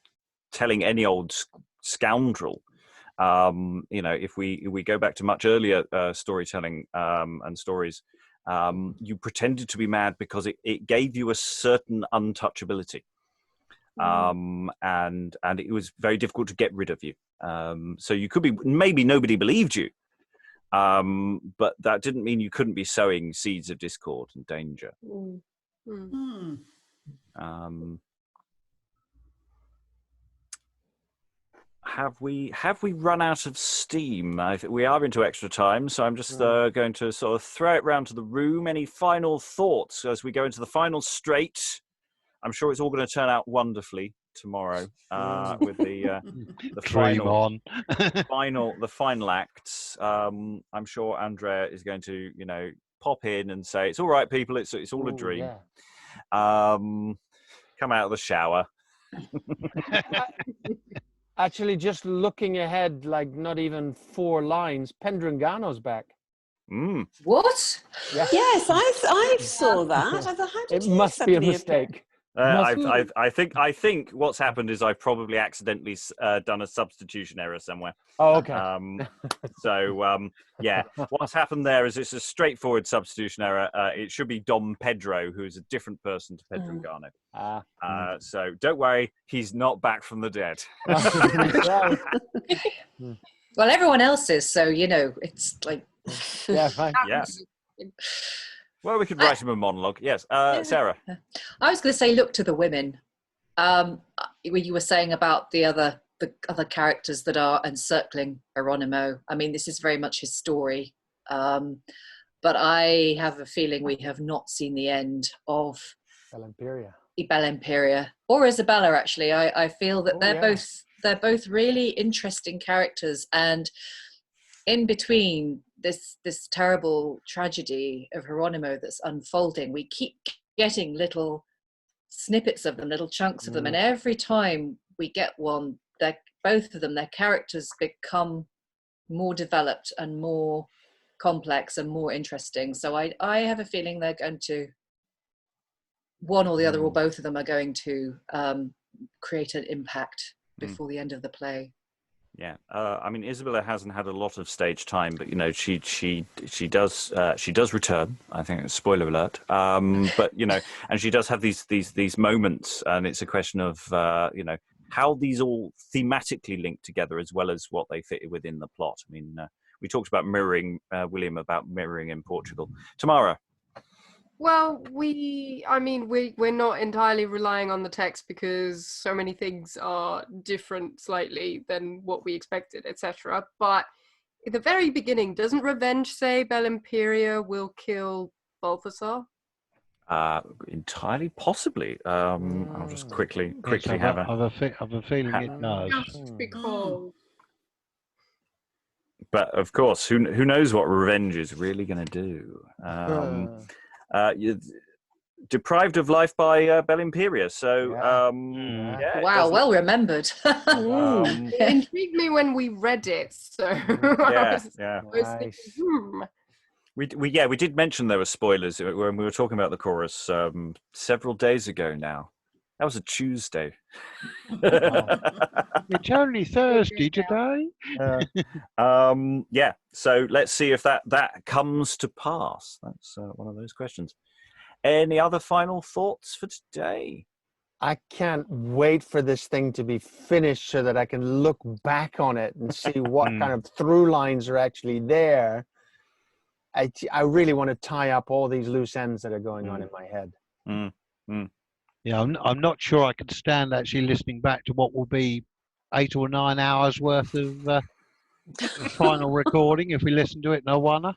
telling any old scoundrel. You know, if we go back to much earlier storytelling and stories, you pretended to be mad because it gave you a certain untouchability, and it was very difficult to get rid of you. So you could be, maybe nobody believed you, but that didn't mean you couldn't be sowing seeds of discord and danger. Have we run out of steam? We are into extra time, so I'm just going to sort of throw it round to the room. Any final thoughts as we go into the final straight? I'm sure it's all going to turn out wonderfully tomorrow with the final acts. I'm sure Andrea is going to, you know, pop in and say, "It's all right, people. It's all a dream." Come out of the shower. Actually, just looking ahead, like not even 4 lines, Pedringano's back. What? Yeah. Yes, I saw that. I thought, how did it must be a mistake. I think what's happened is I've probably accidentally done a substitution error somewhere. Oh, okay. Yeah, what's happened there is it's a straightforward substitution error. It should be Dom Pedro, who is a different person to Pedringano. So don't worry, he's not back from the dead. Well, everyone else is, so, you know, it's like... Yeah, fine. Yeah. Well, we could write him a monologue. Yes, Sarah. I was going to say, look to the women. When you were saying about the other characters that are encircling Hieronimo, I mean, this is very much his story. But I have a feeling we have not seen the end of Belimperia or Isabella. Actually, I feel that they're both really interesting characters, and in between this terrible tragedy of Hieronimo that's unfolding, we keep getting little snippets of them, little chunks of them, and every time we get one, both of them, their characters become more developed and more complex and more interesting. So I have a feeling they're going to, one or the other or both of them are going to create an impact before the end of the play. Yeah, I mean, Isabella hasn't had a lot of stage time, but she does return. I think it's spoiler alert. But and she does have these moments, and it's a question of how these all thematically link together as well as what they fit within the plot. I mean, we talked about mirroring, William, about mirroring in Portugal. Tamara. Well, we're not entirely relying on the text because so many things are different slightly than what we expected, etc. But at the very beginning, doesn't Revenge say Belimperia will kill Balthazar? Entirely possibly. I'll just quickly Yes, have a feeling it does. Just because. But of course, who knows what Revenge is really going to do? You're deprived of life by Belimperia. So wow, well remembered. It intrigued me when we read it. So I was thinking, We did mention there were spoilers when we were talking about the chorus several days ago now. That was a Tuesday. It's only Thursday today. So let's see if that comes to pass. That's one of those questions. Any other final thoughts for today? I can't wait for this thing to be finished so that I can look back on it and see what kind of through lines are actually there. I really want to tie up all these loose ends that are going on in my head. Yeah, I'm not sure I could stand actually listening back to what will be 8 or 9 hours worth of final recording if we listen to it in a one-er.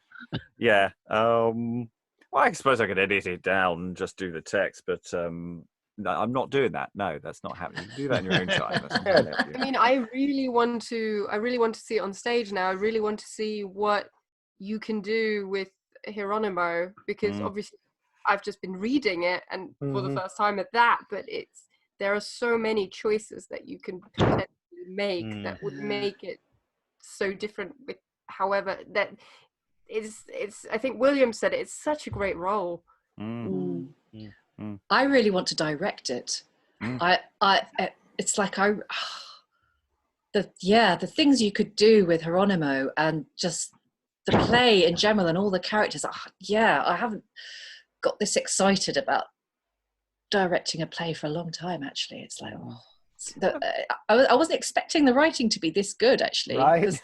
Yeah. Well, I suppose I could edit it down and just do the text, but no, I'm not doing that. No, that's not happening. You do that in your own time. I mean, I really want to see it on stage now. I really want to see what you can do with Hieronimo, because obviously I've just been reading it and for the first time at that, but there are so many choices that you can potentially make that would make it so different with however that it's I think William said it's such a great role. I really want to direct it. It's like the things you could do with Hieronimo and just the play in general and all the characters. I haven't got this excited about directing a play for a long time. Actually, it's like I wasn't expecting the writing to be this good. Actually, right?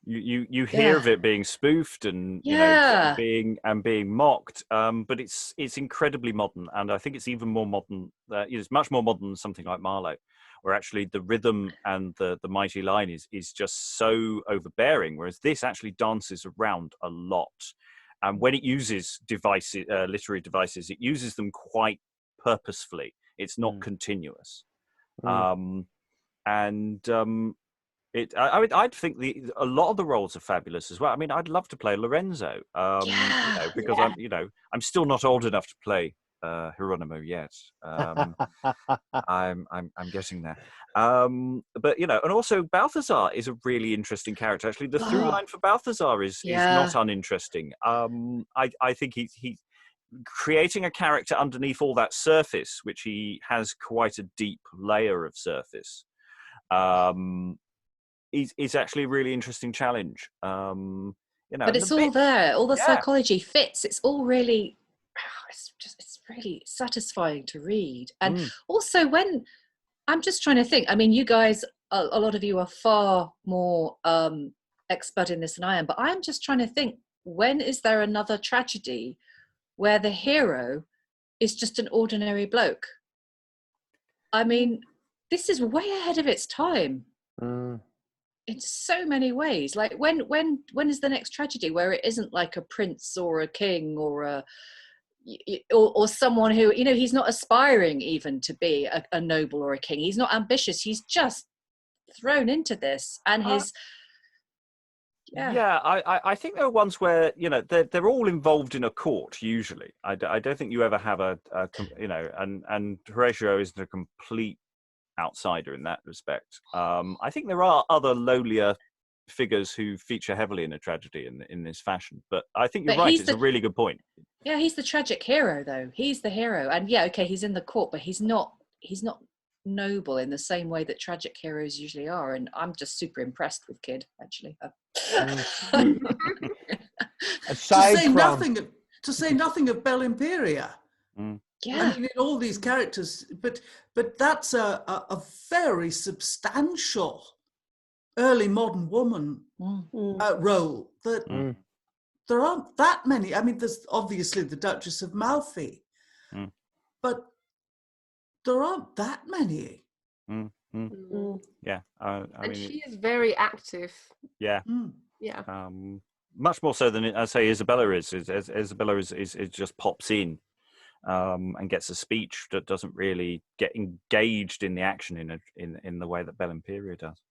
You hear of it being spoofed and being mocked, but it's incredibly modern, and I think it's even more modern. It's much more modern than something like Marlowe, where actually the rhythm and the mighty line is just so overbearing, whereas this actually dances around a lot. And when it uses literary devices, it uses them quite purposefully. It's not continuous. I'd think a lot of the roles are fabulous as well. I mean, I'd love to play Lorenzo, because I'm still not old enough to play Hieronimo yet. I'm getting there. But and also Balthazar is a really interesting character. Actually, the through line for Balthazar is not uninteresting. I think he's creating a character underneath all that surface, which he has quite a deep layer of surface. Is actually a really interesting challenge. But it's all there. All the psychology fits. It's all really. It's really satisfying to read. And also when I'm just trying to think, I mean, you guys, a lot of you are far more expert in this than I am, but I'm just trying to think when is there another tragedy where the hero is just an ordinary bloke? I mean, this is way ahead of its time. In so many ways. Like when is the next tragedy where it isn't like a prince or a king or or someone who, you know, he's not aspiring even to be a noble or a king. He's not ambitious. He's just thrown into this, and his I think there are ones where, you know, they're all involved in a court usually. I don't think you ever have a you know, and Horatio isn't a complete outsider in that respect. I think there are other lowlier figures who feature heavily in a tragedy in this fashion, but I think you're right. It's a really good point. Yeah, he's the tragic hero, though. He's the hero, and yeah, okay, he's in the court, but he's not noble in the same way that tragic heroes usually are. And I'm just super impressed with Kid, actually. To say nothing of Belimperia. Yeah, I mean, in all these characters, but that's a very substantial early modern woman role that there aren't that many. I mean, there's obviously the Duchess of Malfi, but there aren't that many. Yeah, I mean, she is very active. Yeah, yeah. Much more so than I say Isabella is. Isabella is just pops in and gets a speech that doesn't really get engaged in the action in the way that Belimperia does.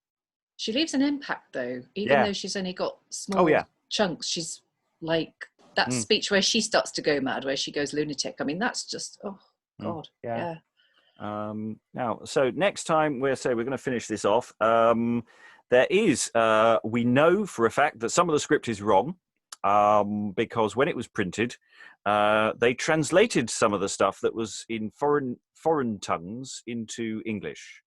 She leaves an impact, though, even though she's only got small chunks. She's like that speech where she starts to go mad, where she goes lunatic. I mean, that's just God. Yeah. Now, so next time we're going to finish this off. There is we know for a fact that some of the script is wrong because when it was printed, they translated some of the stuff that was in foreign tongues into English.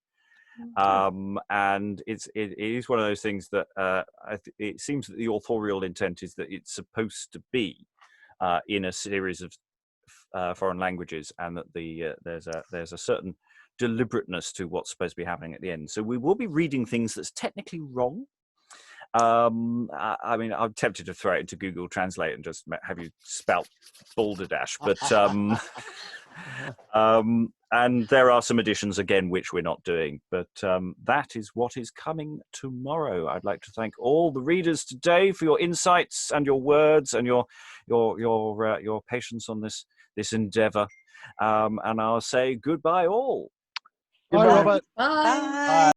And it is one of those things that it seems that the authorial intent is that it's supposed to be in a series of foreign languages, and that there's a certain deliberateness to what's supposed to be happening at the end. So we will be reading things that's technically wrong. I mean, I'm tempted to throw it into Google Translate and just have you spout balderdash, but and there are some additions again which we're not doing, but that is what is coming tomorrow. I'd like to thank all the readers today for your insights and your words and your patience on this endeavour, and I'll say goodbye all. Bye, Robert. Bye. Bye.